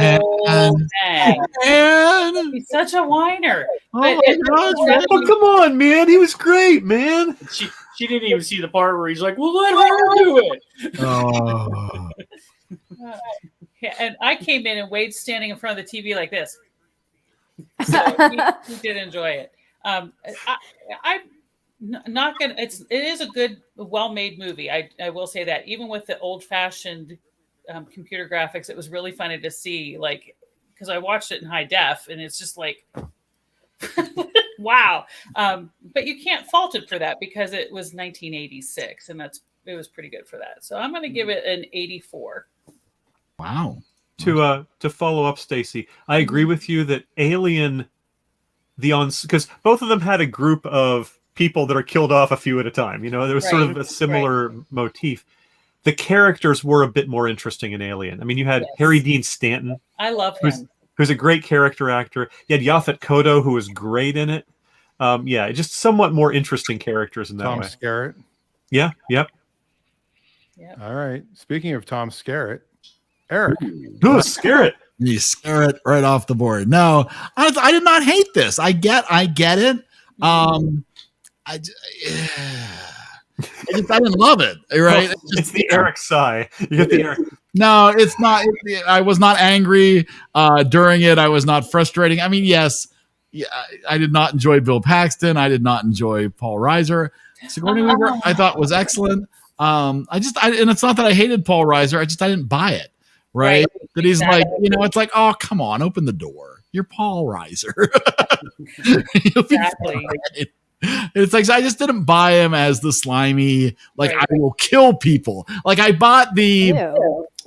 Speaker 3: thing.
Speaker 2: Man.
Speaker 3: He's such a whiner.
Speaker 8: Oh my God! Oh, come on, man. He was great, man.
Speaker 4: She didn't even see the part where he's like, "Well, let her do it."
Speaker 2: Oh.
Speaker 3: Yeah, and I came in and Wade's standing in front of the TV like this. So he did enjoy it. I'm not gonna. It is a good, well-made movie. I will say that, even with the old-fashioned computer graphics, it was really funny to see. Like, because I watched it in high def, and it's just like, wow. But you can't fault it for that because it was 1986, and it was pretty good for that. So I'm going to give it an 84.
Speaker 2: Wow.
Speaker 8: To follow up, Stacy, I agree with you that Alien, because both of them had a group of people that are killed off a few at a time. You know, there was sort of a similar motif. The characters were a bit more interesting in Alien. I mean, you had Harry Dean Stanton.
Speaker 3: I love him.
Speaker 8: Who's a great character actor. You had Yaphet Kotto, who was great in it. Just somewhat more interesting characters in that way.
Speaker 1: Tom Skerritt.
Speaker 8: Yeah, yep.
Speaker 1: All right. Speaking of Tom Skerritt, Eric.
Speaker 8: Who Skerritt?
Speaker 2: You scare it right off the board. No, I did not hate this. I get it. I didn't love it. Right?
Speaker 8: Oh, it's the Eric sigh. You get the Eric.
Speaker 2: No, it's not. I was not angry during it. I was not frustrating. I mean, yes, I did not enjoy Bill Paxton. I did not enjoy Paul Reiser. Sigourney Weaver, I thought was excellent. And it's not that I hated Paul Reiser. I didn't buy it. Right? That he's like, it's like, oh, come on, open the door. You're Paul Reiser. Exactly. It's like, I just didn't buy him as the slimy, like, I will kill people. Like, I bought the,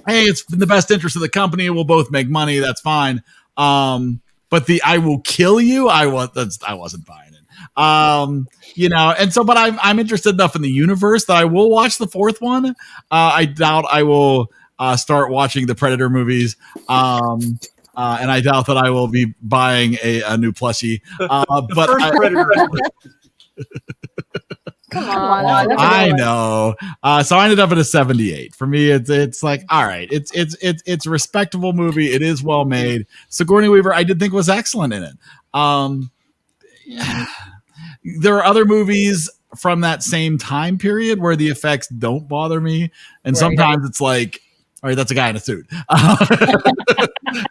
Speaker 2: hey, it's in the best interest of the company. We'll both make money. That's fine. But the I will kill you, I wasn't buying it. And so, but I'm interested enough in the universe that I will watch the fourth one. I doubt I will start watching the Predator movies. And I doubt that I will be buying a new plushie. But Predator.
Speaker 6: Come on.
Speaker 2: I know. So I ended up at a 78. For me, it's like, all right, it's a respectable movie. It is well made. Sigourney Weaver, I did think was excellent in it. There are other movies from that same time period where the effects don't bother me, and sometimes it's like, all right, that's a guy in a suit. And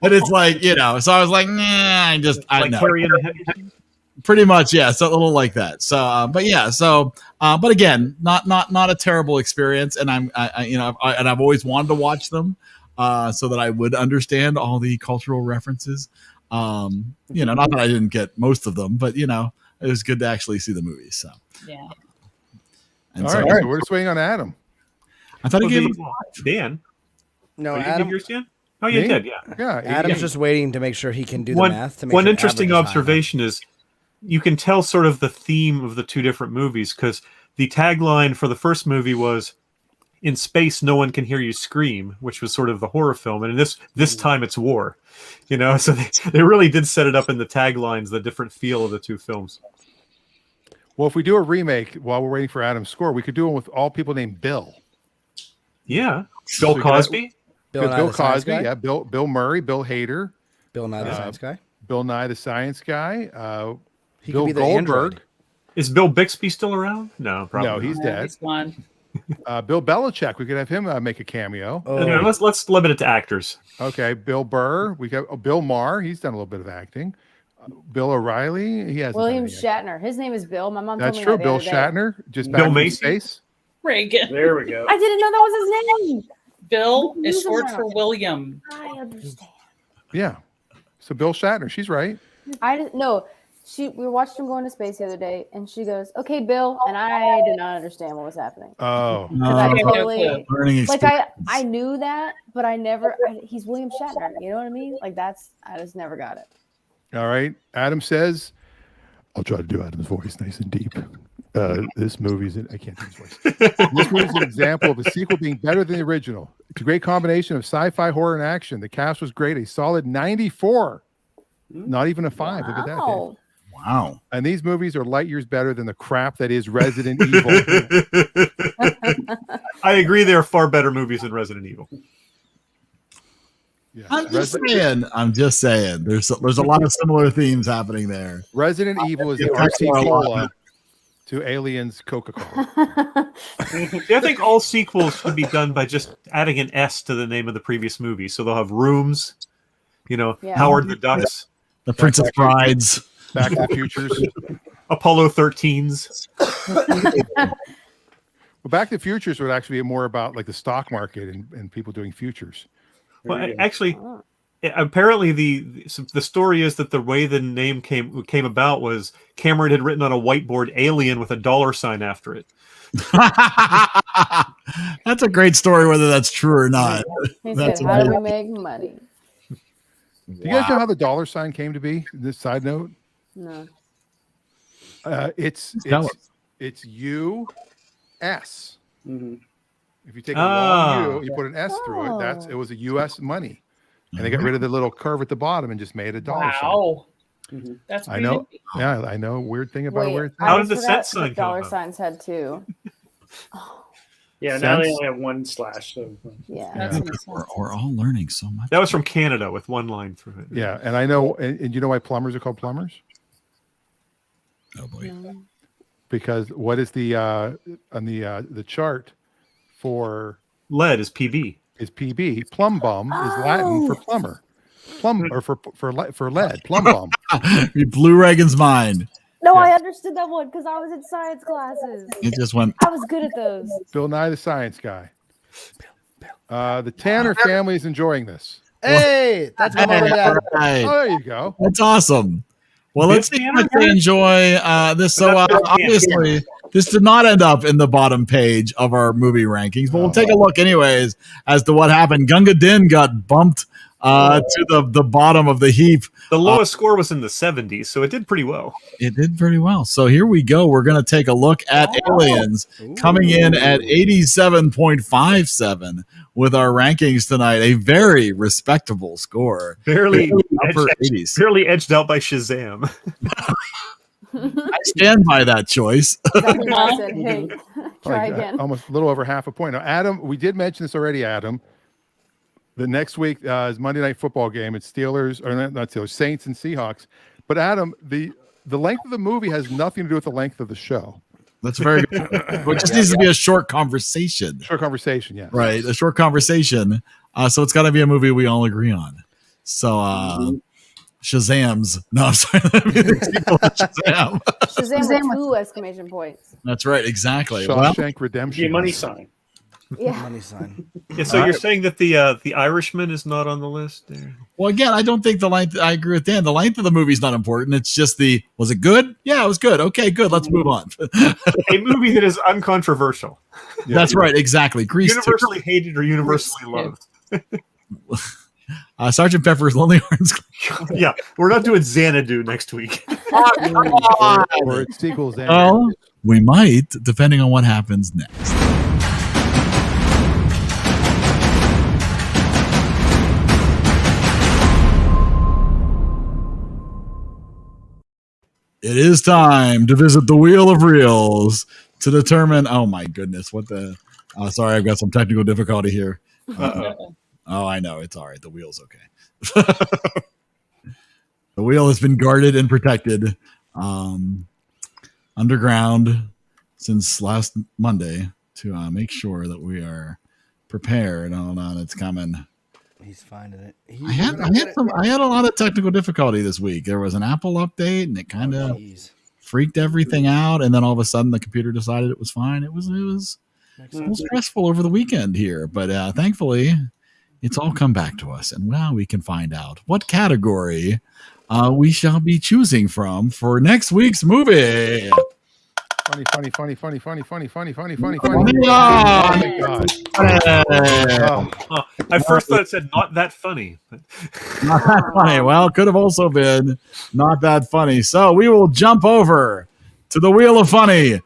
Speaker 2: it's like, so I was like, nah, I know.
Speaker 8: Carrie in the head.
Speaker 2: Pretty much, yeah. So a little like that. So, but again, not a terrible experience. And I've always wanted to watch them, so that I would understand all the cultural references. Not that I didn't get most of them, but it was good to actually see the movies. So,
Speaker 3: yeah.
Speaker 1: And all right, so we're just waiting on Adam.
Speaker 2: I thought he gave
Speaker 8: Dan.
Speaker 9: No,
Speaker 8: Adam. Yours, Dan? Oh, you did,
Speaker 1: yeah.
Speaker 9: Adam's just waiting to make sure he can do the math. To make
Speaker 8: one
Speaker 9: sure
Speaker 8: interesting observation is you can tell sort of the theme of the two different movies, because the tagline for the first movie was, "In space, no one can hear you scream," which was sort of the horror film, and in this time it's war. So they really did set it up in the taglines, the different feel of the two films.
Speaker 1: Well, if we do a remake while we're waiting for Adam's score, we could do one with all people named Bill.
Speaker 8: Yeah, Bill Cosby.
Speaker 1: Bill Cosby, yeah. Bill Murray, Bill Hader,
Speaker 9: Bill Nye the Science Guy.
Speaker 1: Bill Nye the Science Guy.
Speaker 9: He
Speaker 1: Bill
Speaker 9: could be
Speaker 1: Goldberg.
Speaker 8: Is Bill Bixby still around? No, probably.
Speaker 1: No, he's dead.
Speaker 3: He's gone.
Speaker 1: Bill Belichick. We could have him make a cameo.
Speaker 8: No, let's limit it to actors.
Speaker 1: Okay, Bill Burr. We got Bill Maher. He's done a little bit of acting. Bill O'Reilly. He has
Speaker 6: William Shatner. His name is Bill. My mom
Speaker 1: That's
Speaker 6: told me
Speaker 1: true.
Speaker 6: that
Speaker 1: Bill
Speaker 6: the other day.
Speaker 1: Shatner. Just
Speaker 8: Bill
Speaker 1: back in
Speaker 8: Macy?
Speaker 1: space.
Speaker 3: Reagan.
Speaker 4: There we go.
Speaker 6: I didn't know that was his name.
Speaker 3: Bill
Speaker 6: Who's
Speaker 3: is short
Speaker 6: that?
Speaker 3: for William.
Speaker 6: I understand.
Speaker 1: Yeah. So Bill Shatner. She's right.
Speaker 6: I didn't know. We watched him go into space the other day, and she goes, "Okay, Bill," and I did not understand what was happening.
Speaker 1: Oh.
Speaker 6: I totally
Speaker 2: Learning
Speaker 6: like I knew that, but I never. He's William Shatner. You know what I mean? Like I just never got it.
Speaker 1: All right. Adam says, I'll try to do Adam's voice nice and deep. This movie's I can't do his voice. This movie's an example of the sequel being better than the original. It's a great combination of sci-fi, horror, and action. The cast was great. A solid 94. Not even a 5. Look at that. Dave.
Speaker 2: Wow.
Speaker 1: And these movies are light years better than the crap that is Resident Evil.
Speaker 8: I agree. They are far better movies than Resident Evil.
Speaker 1: Yeah.
Speaker 2: I'm just saying. There's a lot of similar themes happening there.
Speaker 1: Resident Evil is the RC Cola to Aliens Coca-Cola.
Speaker 8: I think all sequels should be done by just adding an S to the name of the previous movie. So they'll have Rooms, Howard the Ducks,
Speaker 2: The Princess Brides,
Speaker 1: Back to the Futures,
Speaker 8: Apollo 13s.
Speaker 1: Well, Back to the Futures would actually be more about like the stock market and people doing futures.
Speaker 8: Well, actually, apparently the story is that the way the name came about was Cameron had written on a whiteboard "alien" with a $sign after it.
Speaker 2: That's a great story, whether that's true or not.
Speaker 6: He
Speaker 2: That's
Speaker 6: said, "How do we make money?"
Speaker 1: Do you guys know how the $sign came to be? This side note.
Speaker 6: No.
Speaker 1: It's US.
Speaker 4: Mm-hmm.
Speaker 1: If you take a long U, you put an S through it. It was a US money, and they got rid of the little curve at the bottom and just made a $sign.
Speaker 3: Wow. That's
Speaker 1: I know.
Speaker 3: pretty
Speaker 1: Yeah, I know. Weird thing about a weird thing.
Speaker 8: How did the cent sign
Speaker 6: dollar
Speaker 8: come up?
Speaker 6: signs had two.
Speaker 4: Yeah, now they only have one slash. So.
Speaker 6: Yeah.
Speaker 2: We're all learning so much.
Speaker 8: That was from Canada with one line through it.
Speaker 1: Yeah, and I know, and you know why plumbers are called plumbers?
Speaker 2: Oh boy.
Speaker 1: Because what is the on the chart for
Speaker 8: lead is PB.
Speaker 1: Is PB. Plumb bum is Latin for plumber. Plumb or for lead. Plumb bum.
Speaker 2: You blew Reagan's mind.
Speaker 6: No, I understood that one because I was in science classes.
Speaker 2: It just went.
Speaker 6: I was good at those.
Speaker 1: Bill Nye the Science Guy. The Tanner family is enjoying this.
Speaker 9: Hey, that's my mom and dad.
Speaker 2: Right.
Speaker 1: Oh, there you go.
Speaker 2: That's awesome. Well, let's see how much they enjoy this. So obviously, this did not end up in the bottom page of our movie rankings, but we'll take a look anyways as to what happened. Gunga Din got bumped to the bottom of the heap.
Speaker 8: The lowest score was in the 70s, so it did pretty well.
Speaker 2: It did pretty well. So here we go. We're going to take a look at Aliens coming in at 87.57 with our rankings tonight. A very respectable score.
Speaker 8: Barely
Speaker 2: upper 80s.
Speaker 8: Barely edged out by Shazam.
Speaker 2: I stand by that choice.
Speaker 6: Hey, try again.
Speaker 1: Almost a little over half a point. Now, Adam, we did mention this already, Adam. The next week is Monday Night Football game. It's Steelers, or not Steelers, Saints and Seahawks. But Adam, the length of the movie has nothing to do with the length of the show.
Speaker 2: That's very good. It just needs to be a short conversation.
Speaker 1: Short conversation, yeah.
Speaker 2: Right, a short conversation. So it's got to be a movie we all agree on. So Shazam's. No, I'm sorry. Shazam.
Speaker 6: Shazam with 2 exclamation points.
Speaker 2: That's right, exactly.
Speaker 1: Shawshank Redemption.
Speaker 4: Your money sign.
Speaker 6: Yeah.
Speaker 9: Money sign.
Speaker 8: Yeah, so you're saying that the Irishman is not on the list there?
Speaker 2: Well, again, I don't think the length. I agree with Dan. The length of the movie is not important. It's just was it good? Yeah, it was good. Okay, good. Let's move on.
Speaker 8: A movie that is uncontroversial.
Speaker 1: Yeah,
Speaker 2: that's right. Exactly. Grease
Speaker 8: universally hated or universally loved.
Speaker 2: Sergeant Pepper's Lonely Hearts.
Speaker 8: Yeah, we're not doing Xanadu next week.
Speaker 1: Or its sequels.
Speaker 2: Well, we might, depending on what happens next. It is time to visit the Wheel of Reels to determine. Oh my goodness, what the? Sorry, I've got some technical difficulty here. Oh, I know, it's all right. The wheel's okay. The wheel has been guarded and protected underground since last Monday. to make sure that we are prepared. Hold on, it's coming.
Speaker 9: He's finding it.
Speaker 2: I had a lot of technical difficulty this week. There was an Apple update, and it kind of freaked everything out. And then all of a sudden, the computer decided it was fine. It was a little stressful over the weekend here, but thankfully, it's all come back to us, and now we can find out what category we shall be choosing from for next week's movie.
Speaker 1: Funny.
Speaker 8: I first thought it said not that funny.
Speaker 2: Not that funny. Well, it could have also been not that funny. So we will jump over to the Wheel of Funny.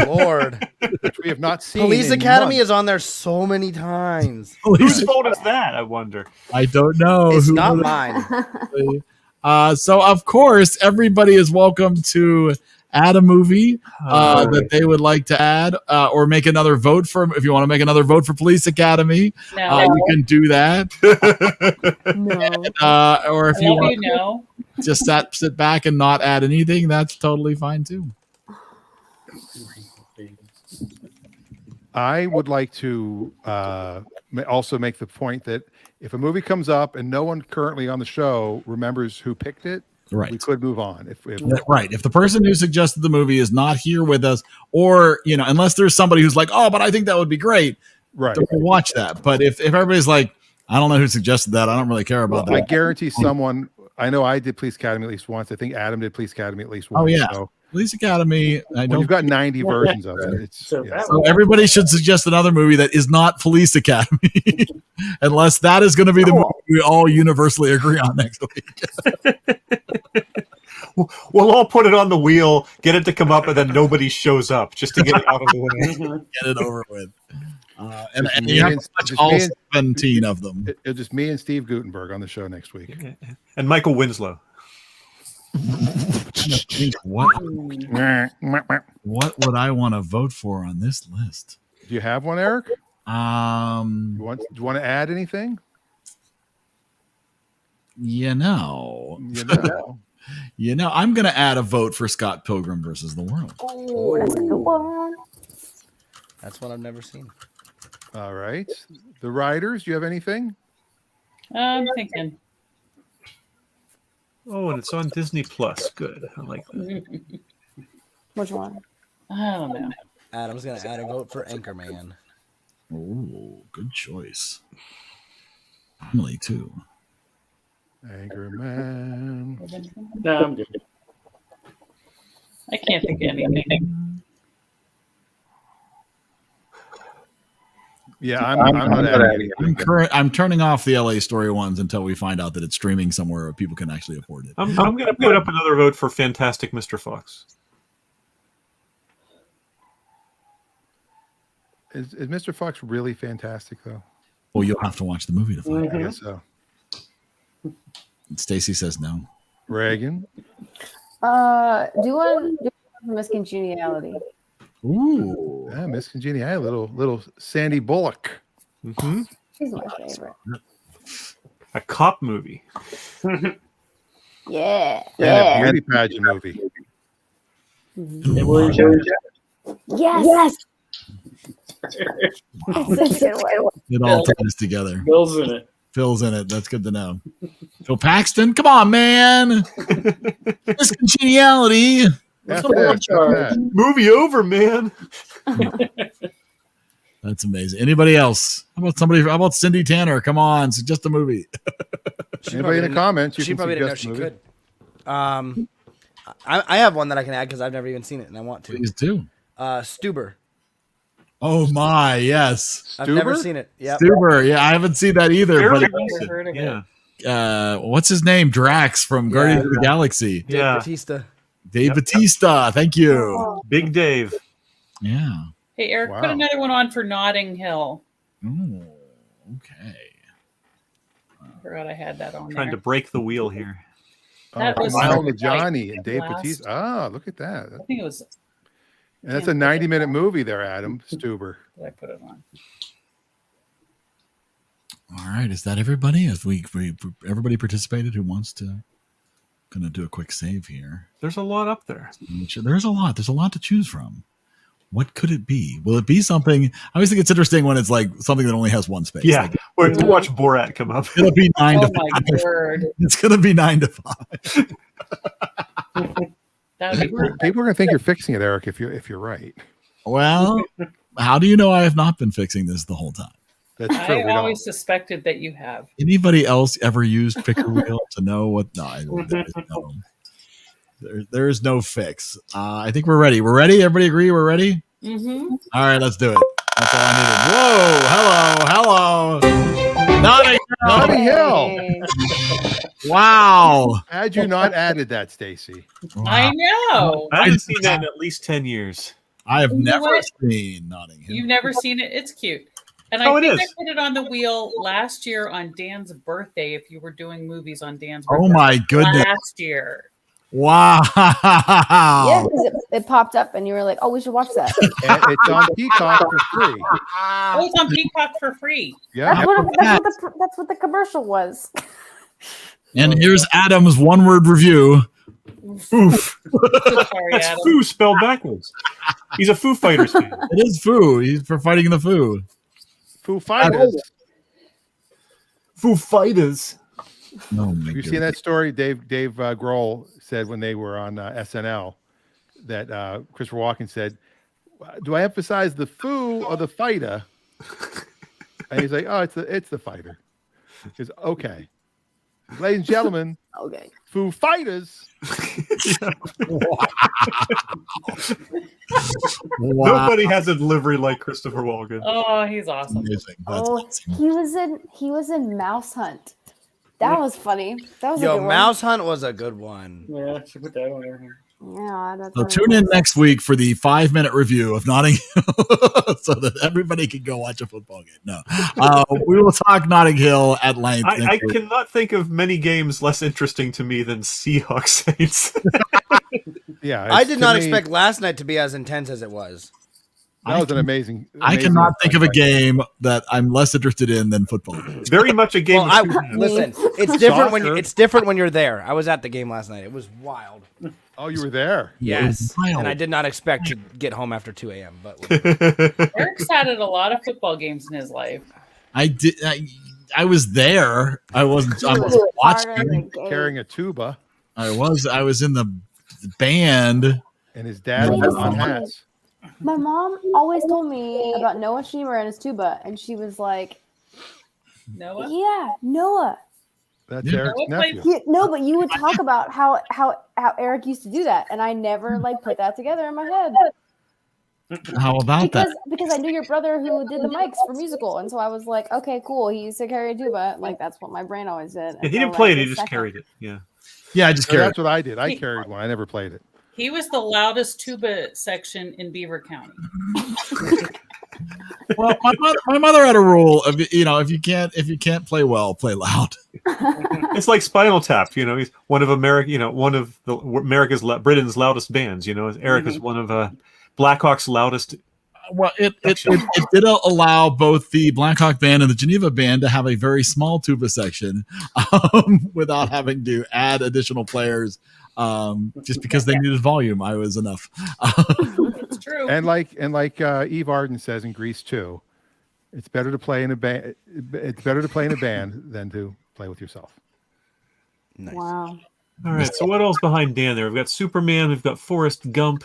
Speaker 9: Lord.
Speaker 1: Which we have not seen.
Speaker 9: Police Academy is on there so many times.
Speaker 8: Whose fault is that, I wonder?
Speaker 2: I don't know.
Speaker 9: It's not mine.
Speaker 2: So, of course, everybody is welcome to add a movie that they would like to add or make another vote for. If you want to make another vote for Police Academy, you can do that. Or if you want to just sit back and not add anything, that's totally fine too.
Speaker 1: I would like to also make the point that if a movie comes up and no one currently on the show remembers who picked it, we could move on. If
Speaker 2: the person who suggested the movie is not here with us, or unless there's somebody who's like, oh, but I think that would be great, right? We'll watch that. But if everybody's like, I don't know who suggested that, I don't really care about that.
Speaker 1: I guarantee someone. I know I did Police Academy at least once. I think Adam did Police Academy at least once.
Speaker 2: Oh yeah,
Speaker 1: so.
Speaker 2: Police Academy.
Speaker 1: You've got 90 versions of it.
Speaker 2: So everybody should suggest another movie that is not Police Academy, unless that is going to be the movie we all universally agree on next week.
Speaker 8: We'll all put it on the wheel, get it to come up, and then nobody shows up just to get it out of the way.
Speaker 2: Get it over with. And you have to watch all 17 of them.
Speaker 1: It's just me and Steve Gutenberg on the show next week.
Speaker 8: And Michael Winslow.
Speaker 2: What would I want to vote for on this list?
Speaker 1: Do you have one, Eric? Do you want to add anything?
Speaker 2: I'm going to add a vote for Scott Pilgrim versus the World.
Speaker 6: Oh, that's a good one.
Speaker 9: That's one I've never seen.
Speaker 1: All right. The Riders, do you have anything?
Speaker 3: I'm thinking.
Speaker 8: Oh, and it's on Disney Plus. Good. I like that.
Speaker 6: Which one?
Speaker 3: I don't know.
Speaker 9: Adam's going to add a vote for Anchorman.
Speaker 2: Oh, good choice. Emily, too.
Speaker 1: Anchorman.
Speaker 4: No, I'm good.
Speaker 3: I can't think of anything.
Speaker 1: Yeah, I'm not adding anything.
Speaker 2: I'm turning off the LA Story ones until we find out that it's streaming somewhere where people can actually afford it.
Speaker 8: I'm going to put up another vote for Fantastic Mr. Fox.
Speaker 1: Is Mr. Fox really fantastic, though?
Speaker 2: Well, you'll have to watch the movie to find out.
Speaker 1: I guess so.
Speaker 2: Stacy says no.
Speaker 1: Reagan?
Speaker 6: Do one for Miss Congeniality.
Speaker 2: Ooh.
Speaker 1: Yeah, Miss Congeniality, little Sandy Bullock.
Speaker 8: Mm-hmm.
Speaker 6: She's my favorite.
Speaker 8: A cop movie.
Speaker 6: Yeah.
Speaker 1: And a beauty pageant movie.
Speaker 6: Yes.
Speaker 2: It all ties together.
Speaker 4: Phil's in it.
Speaker 2: Phil's in it. That's good to know. Phil Paxton, come on, man. Miss Congeniality.
Speaker 8: Movie over, man.
Speaker 2: That's amazing. Anybody else? How about Cindy Tanner? Come on, suggest a movie.
Speaker 1: Anybody in the comments?
Speaker 9: She probably didn't know she could. I have one that I can add because I've never even seen it and I want to.
Speaker 2: Please do.
Speaker 9: Stuber.
Speaker 2: Oh my, yes.
Speaker 9: I've never seen it. Yep.
Speaker 2: Stuber. Yeah, I haven't seen that either. But what's his name? Drax from Guardians of the Galaxy. Dave Bautista. Thank you.
Speaker 8: Big Dave.
Speaker 2: Yeah.
Speaker 3: Hey, Eric, put another one on for Notting Hill.
Speaker 2: Oh, okay.
Speaker 3: I forgot I had that on
Speaker 8: Trying
Speaker 3: there.
Speaker 8: to break the wheel here.
Speaker 3: That was
Speaker 1: Miles Johnny and Dave Bautista. Ah, look at that.
Speaker 3: I think it was.
Speaker 1: And that's a 90-minute movie there, Adam Stuber.
Speaker 3: Did I put it on?
Speaker 2: All right. Is that everybody? If we everybody participated who wants to, gonna do a quick save here.
Speaker 8: There's a lot up there.
Speaker 2: There's a lot. There's a lot to choose from. What could it be? Will it be something? I always think it's interesting when it's like something that only has one space.
Speaker 8: Yeah,
Speaker 2: Like,
Speaker 8: or to watch Borat come up.
Speaker 2: it'll be 9 to 5.
Speaker 3: Oh my word.
Speaker 2: It's going to be 9 to 5.
Speaker 1: People are going to think you're fixing it, Eric, if you're right.
Speaker 2: Well, how do you know I have not been fixing this the whole time?
Speaker 1: That's true.
Speaker 3: I always suspected that you have.
Speaker 2: Anybody else ever used Picker Wheel to know what? No, there's no fix. I think we're ready. We're ready. Everybody agree? We're ready.
Speaker 3: Mm-hmm.
Speaker 2: All right, let's do it. That's all I needed. Whoa, hello.
Speaker 1: Notting Hill.
Speaker 2: Wow.
Speaker 1: Had you not added that, Stacy?
Speaker 3: I know.
Speaker 8: I haven't seen that in at least 10 years.
Speaker 2: I have
Speaker 3: You know
Speaker 2: never
Speaker 3: what?
Speaker 2: seen Notting Hill.
Speaker 3: You've never seen it. It's cute. And
Speaker 8: Oh,
Speaker 3: I
Speaker 8: it
Speaker 3: think I
Speaker 8: is.
Speaker 3: put it on the wheel last year on Dan's birthday. If you were doing movies on Dan's
Speaker 2: Oh
Speaker 3: birthday.
Speaker 2: my goodness.
Speaker 3: Last year.
Speaker 2: Wow.
Speaker 6: Yeah, because it popped up and you were like, oh, we should watch that.
Speaker 1: And it's on Peacock for free.
Speaker 3: Oh, it's on Peacock for free.
Speaker 1: Yeah.
Speaker 6: That's what the commercial was.
Speaker 2: And here's Adam's one-word review. Oof.
Speaker 3: Sorry,
Speaker 8: That's
Speaker 3: Adam.
Speaker 8: Foo spelled backwards. He's a Foo Fighters fan.
Speaker 2: It is Foo. He's for fighting the Foo.
Speaker 1: Foo Fighters.
Speaker 8: Foo Fighters.
Speaker 2: Oh my
Speaker 1: Have you
Speaker 2: goodness.
Speaker 1: seen that story? Dave Grohl said when they were on SNL that Christopher Walken said, "Do I emphasize the Foo or the fighter?" And he's like, "Oh, it's the fighter." He goes, "Okay, ladies and gentlemen,
Speaker 6: Okay.
Speaker 1: Foo Fighters."
Speaker 2: Wow.
Speaker 8: Nobody has a delivery like Christopher Walken.
Speaker 3: Oh, he's awesome.
Speaker 2: Amazing. That's
Speaker 6: Oh,
Speaker 2: awesome.
Speaker 6: he was in Mouse Hunt. That was funny. That was a
Speaker 9: Yo,
Speaker 6: good
Speaker 9: Mouse Hunt was a good one.
Speaker 4: Yeah, should put that on there.
Speaker 6: one. Yeah, that's
Speaker 2: So
Speaker 6: what it
Speaker 2: tune in
Speaker 6: was.
Speaker 2: next week for the 5-minute review of Notting Hill so that everybody can go watch a football game. No, we will talk Notting Hill at length.
Speaker 8: I
Speaker 2: next week.
Speaker 8: cannot think of many games less interesting to me than Seahawks Saints.
Speaker 1: Yeah,
Speaker 9: I
Speaker 1: it's-
Speaker 9: did
Speaker 1: to
Speaker 9: not
Speaker 1: me,
Speaker 9: expect last night to be as intense as it was.
Speaker 1: that was an amazing.
Speaker 2: I cannot think of a game that I'm less interested in than football.
Speaker 8: Very much a game.
Speaker 9: Well,
Speaker 8: of two halves.
Speaker 9: listen, it's different
Speaker 1: Soccer.
Speaker 9: it's different when you're there. I was at the game last night. It was wild.
Speaker 1: Oh, you were there.
Speaker 9: Yes,
Speaker 2: wild.
Speaker 9: and I did not expect to get home after 2 a.m. But
Speaker 3: Eric's had at a lot of football games in his life.
Speaker 2: I did. I was there. I wasn't. I was
Speaker 6: Part of
Speaker 2: watching.
Speaker 6: the game.
Speaker 1: Carrying a tuba,
Speaker 2: I was in the band.
Speaker 1: and his dad
Speaker 6: Wait
Speaker 1: was
Speaker 6: a
Speaker 1: on
Speaker 6: second.
Speaker 1: hats.
Speaker 6: My mom always told me about Noah Shemer and his tuba, and she was like,
Speaker 3: Noah?
Speaker 6: "Yeah, Noah."
Speaker 1: That's
Speaker 2: Yeah.
Speaker 1: Eric's
Speaker 3: Noah played-
Speaker 1: nephew.
Speaker 6: No, but you would talk about how Eric used to do that, and I never like put that together in my head
Speaker 2: How about that?
Speaker 6: because I knew your brother who did the mics for musical, and so I was like, okay, cool. He used to carry a tuba, like that's what my brain always did.
Speaker 8: Yeah, he didn't play it; he just carried it. Yeah.
Speaker 2: Yeah, I just
Speaker 1: So
Speaker 2: carried.
Speaker 1: that's what I did. I carried one. I never played it.
Speaker 3: He was the loudest tuba section in Beaver County.
Speaker 2: Well, my mother had a rule of if you can't play well, play loud.
Speaker 8: It's like Spinal Tap. He's one of Britain's loudest bands. Eric is one of Blackhawk's loudest.
Speaker 2: Well, it did allow both the Blackhawk band and the Geneva band to have a very small tuba section without having to add additional players. Just because they needed volume, I was enough.
Speaker 3: It's true.
Speaker 1: And like Eve Arden says in Grease 2, it's better to play in a band. It's better to play in a band than to play with yourself.
Speaker 9: nice.
Speaker 6: Wow.
Speaker 8: All right. So what else behind Dan there? We've got Superman. We've got Forrest Gump.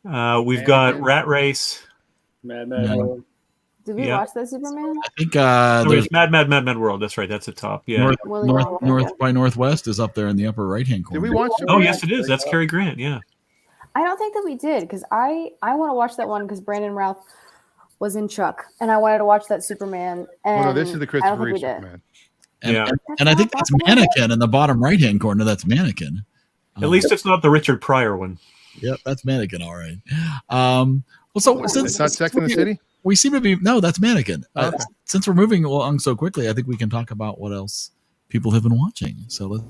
Speaker 8: We've got Rat Race.
Speaker 4: Mad
Speaker 2: Yeah.
Speaker 4: World.
Speaker 6: Did we
Speaker 8: Yeah.
Speaker 6: watch that Superman?
Speaker 2: I think
Speaker 8: There's
Speaker 2: there's
Speaker 8: Mad World. That's right. That's the top. Yeah.
Speaker 2: North by Northwest is up there in the upper right hand corner.
Speaker 1: Did we watch?
Speaker 8: Oh
Speaker 1: Superman?
Speaker 8: yes, it is. That's Cary Grant. Yeah.
Speaker 6: I don't think that we did because I want to watch that one because Brandon Routh was in Chuck, and I wanted to watch that Superman. And
Speaker 1: Oh, no, this is the
Speaker 6: I
Speaker 1: Christopher
Speaker 6: don't think
Speaker 1: Reeve
Speaker 6: we did.
Speaker 1: Superman.
Speaker 2: And,
Speaker 8: Yeah.
Speaker 2: and I think that's Mannequin in the bottom right hand corner. That's Mannequin.
Speaker 8: At least it's not the Richard Pryor one.
Speaker 2: Yep, that's Mannequin. All right. Well, so
Speaker 1: It's
Speaker 2: since
Speaker 1: not Sex in the City.
Speaker 2: we seem to be that's Mannequin.
Speaker 1: Okay.
Speaker 2: Since we're moving along so quickly, I think we can talk about what else people have been watching. So let's.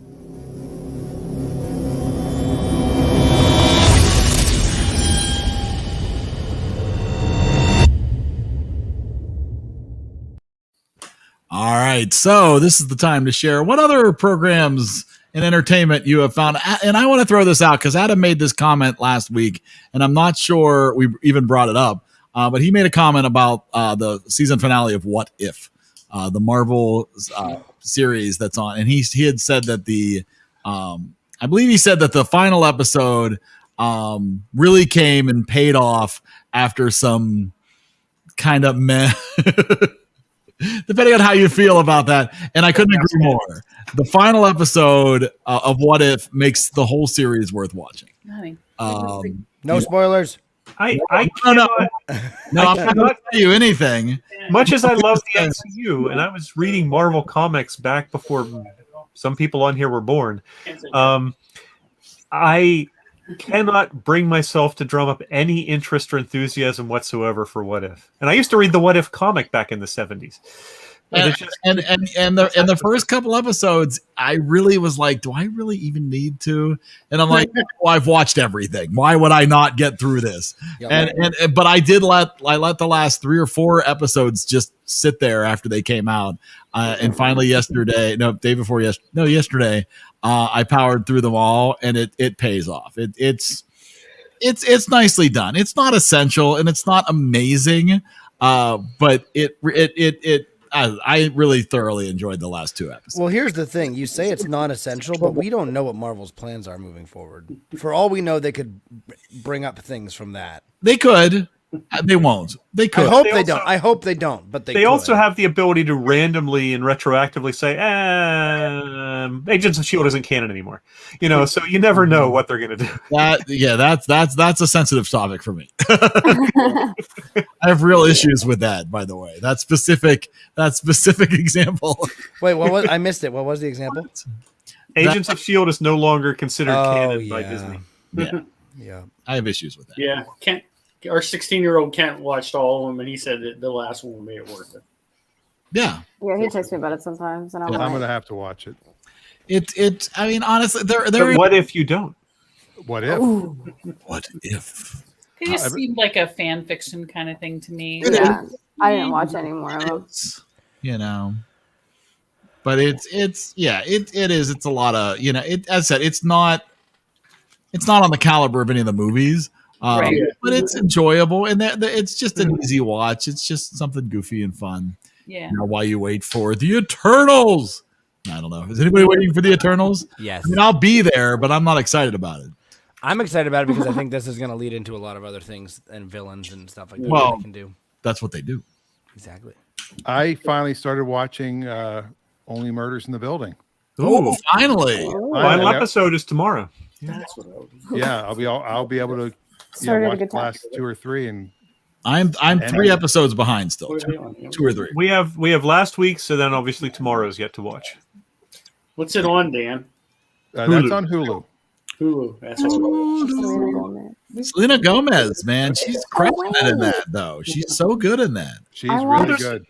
Speaker 2: All right, so this is the time to share what other programs in entertainment you have found, and I want to throw this out because Adam made this comment last week, and I'm not sure we even brought it up, but he made a comment about the season finale of What If, the Marvel series that's on, and he had said that I believe he said that the final episode really came and paid off after some kind of meh. Depending on how you feel about that. And I couldn't agree more. The final episode of What If makes the whole series worth watching.
Speaker 9: No spoilers.
Speaker 8: I
Speaker 2: I'm not going to tell you anything.
Speaker 8: Much as I love the MCU, and I was reading Marvel comics back before some people on here were born, I cannot bring myself to drum up any interest or enthusiasm whatsoever for What If. And I used to read the What If comic back in the 70s.
Speaker 2: And the first couple episodes, I really was like, do I really even need to? And I'm like, well, I've watched everything. Why would I not get through this? Yep. But I let the last 3 or 4 episodes just sit there after they came out. And finally yesterday, I powered through them all, and it pays off. It's nicely done. It's not essential and it's not amazing, but I really thoroughly enjoyed the last 2 episodes.
Speaker 9: Well, here's the thing. You say it's not essential, but we don't know what Marvel's plans are moving forward. For all we know, they could bring up things from that.
Speaker 2: They could. They won't. They could.
Speaker 9: I hope they don't. But they
Speaker 8: also have the ability to randomly and retroactively say, Agents of S.H.I.E.L.D. isn't canon anymore. So you never know what they're going to do.
Speaker 2: That's a sensitive topic for me. I have real issues with that, by the way. That specific example.
Speaker 9: Wait, what was? I missed it. What was the example?
Speaker 8: Agents of S.H.I.E.L.D. is no longer considered canon by Disney.
Speaker 9: Yeah.
Speaker 2: I have issues with that.
Speaker 4: Yeah. Our 16-year-old Kent watched all of them, and he said that the last one made it worth it.
Speaker 2: Yeah.
Speaker 6: Yeah, he texts me about it sometimes, and I'm
Speaker 1: going to have to watch it.
Speaker 2: I mean, honestly,
Speaker 8: but what if you don't?
Speaker 1: What if?
Speaker 6: Ooh.
Speaker 2: What if?
Speaker 3: It just seemed like a fan fiction kind of thing to me.
Speaker 6: Yeah, I didn't watch any more of them.
Speaker 2: But it is. It's a lot of, as I said, it's not on the caliber of any of the movies.
Speaker 3: Right.
Speaker 2: But it's enjoyable, and it's just an easy watch. It's just something goofy and fun.
Speaker 3: Yeah.
Speaker 2: While you wait for the Eternals. I don't know. Is anybody waiting for the Eternals?
Speaker 9: Yes.
Speaker 2: I mean, I'll be there, but I'm not excited about it.
Speaker 9: I'm excited about it because I think this is going to lead into a lot of other things and villains and stuff like that.
Speaker 2: Well,
Speaker 9: they can do.
Speaker 2: That's what they do.
Speaker 9: Exactly.
Speaker 1: I finally started watching Only Murders in the Building.
Speaker 2: Oh, finally!
Speaker 8: Final episode is tomorrow.
Speaker 4: That's what I would do.
Speaker 1: Yeah, I'll be able to watch the last 2 or 3, and
Speaker 2: I'm 3 episodes behind still. 2 or 3.
Speaker 8: We have last week's, so then obviously tomorrow's yet to watch.
Speaker 4: What's it on, Dan?
Speaker 1: that's on Hulu.
Speaker 4: Hulu. That's all.
Speaker 2: Selena Gomez, man, she's crushing it in that though. She's so good in that.
Speaker 1: She's really good.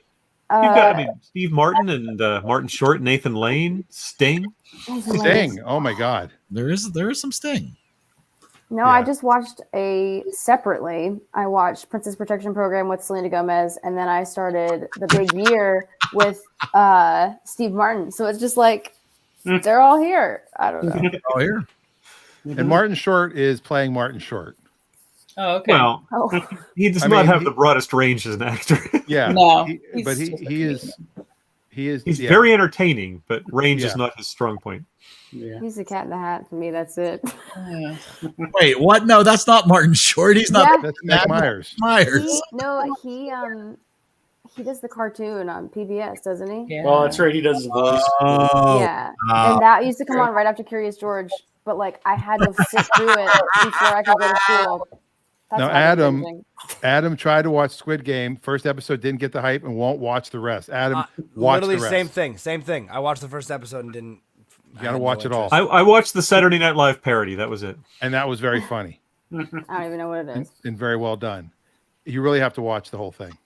Speaker 8: You've got, Steve Martin and Martin Short, Nathan Lane, Sting.
Speaker 1: Oh my God,
Speaker 2: there is some Sting.
Speaker 6: No, I just watched separately. I watched Princess Protection Program with Selena Gomez, and then I started The Big Year with Steve Martin. So it's just like they're all here. I don't know.
Speaker 2: All here.
Speaker 1: And Martin Short is playing Martin Short.
Speaker 3: Oh, okay.
Speaker 8: Well, he does not have the broadest range as an actor.
Speaker 1: Yeah,
Speaker 3: no,
Speaker 1: he is.
Speaker 8: He's very entertaining, but range is not his strong point.
Speaker 4: Yeah.
Speaker 6: He's a cat in the hat for me. That's it.
Speaker 2: Wait, what? No, that's not Martin Short. He's not.
Speaker 1: That's Matt Myers.
Speaker 6: He does the cartoon on PBS, doesn't he?
Speaker 3: Yeah.
Speaker 4: Well, that's right. He does the voice.
Speaker 6: And that used to come on right after Curious George. But I had to sit through it before I could go to school.
Speaker 1: Now, Adam tried to watch Squid Game. First episode didn't get the hype and won't watch the rest. Adam, watch
Speaker 9: literally
Speaker 1: the rest.
Speaker 9: same thing. I watched the first episode and didn't.
Speaker 1: You got to watch it all.
Speaker 8: I watched the Saturday Night Live parody. That was it.
Speaker 1: And that was very funny.
Speaker 6: I don't even know what it is.
Speaker 1: And very well done. You really have to watch the whole thing.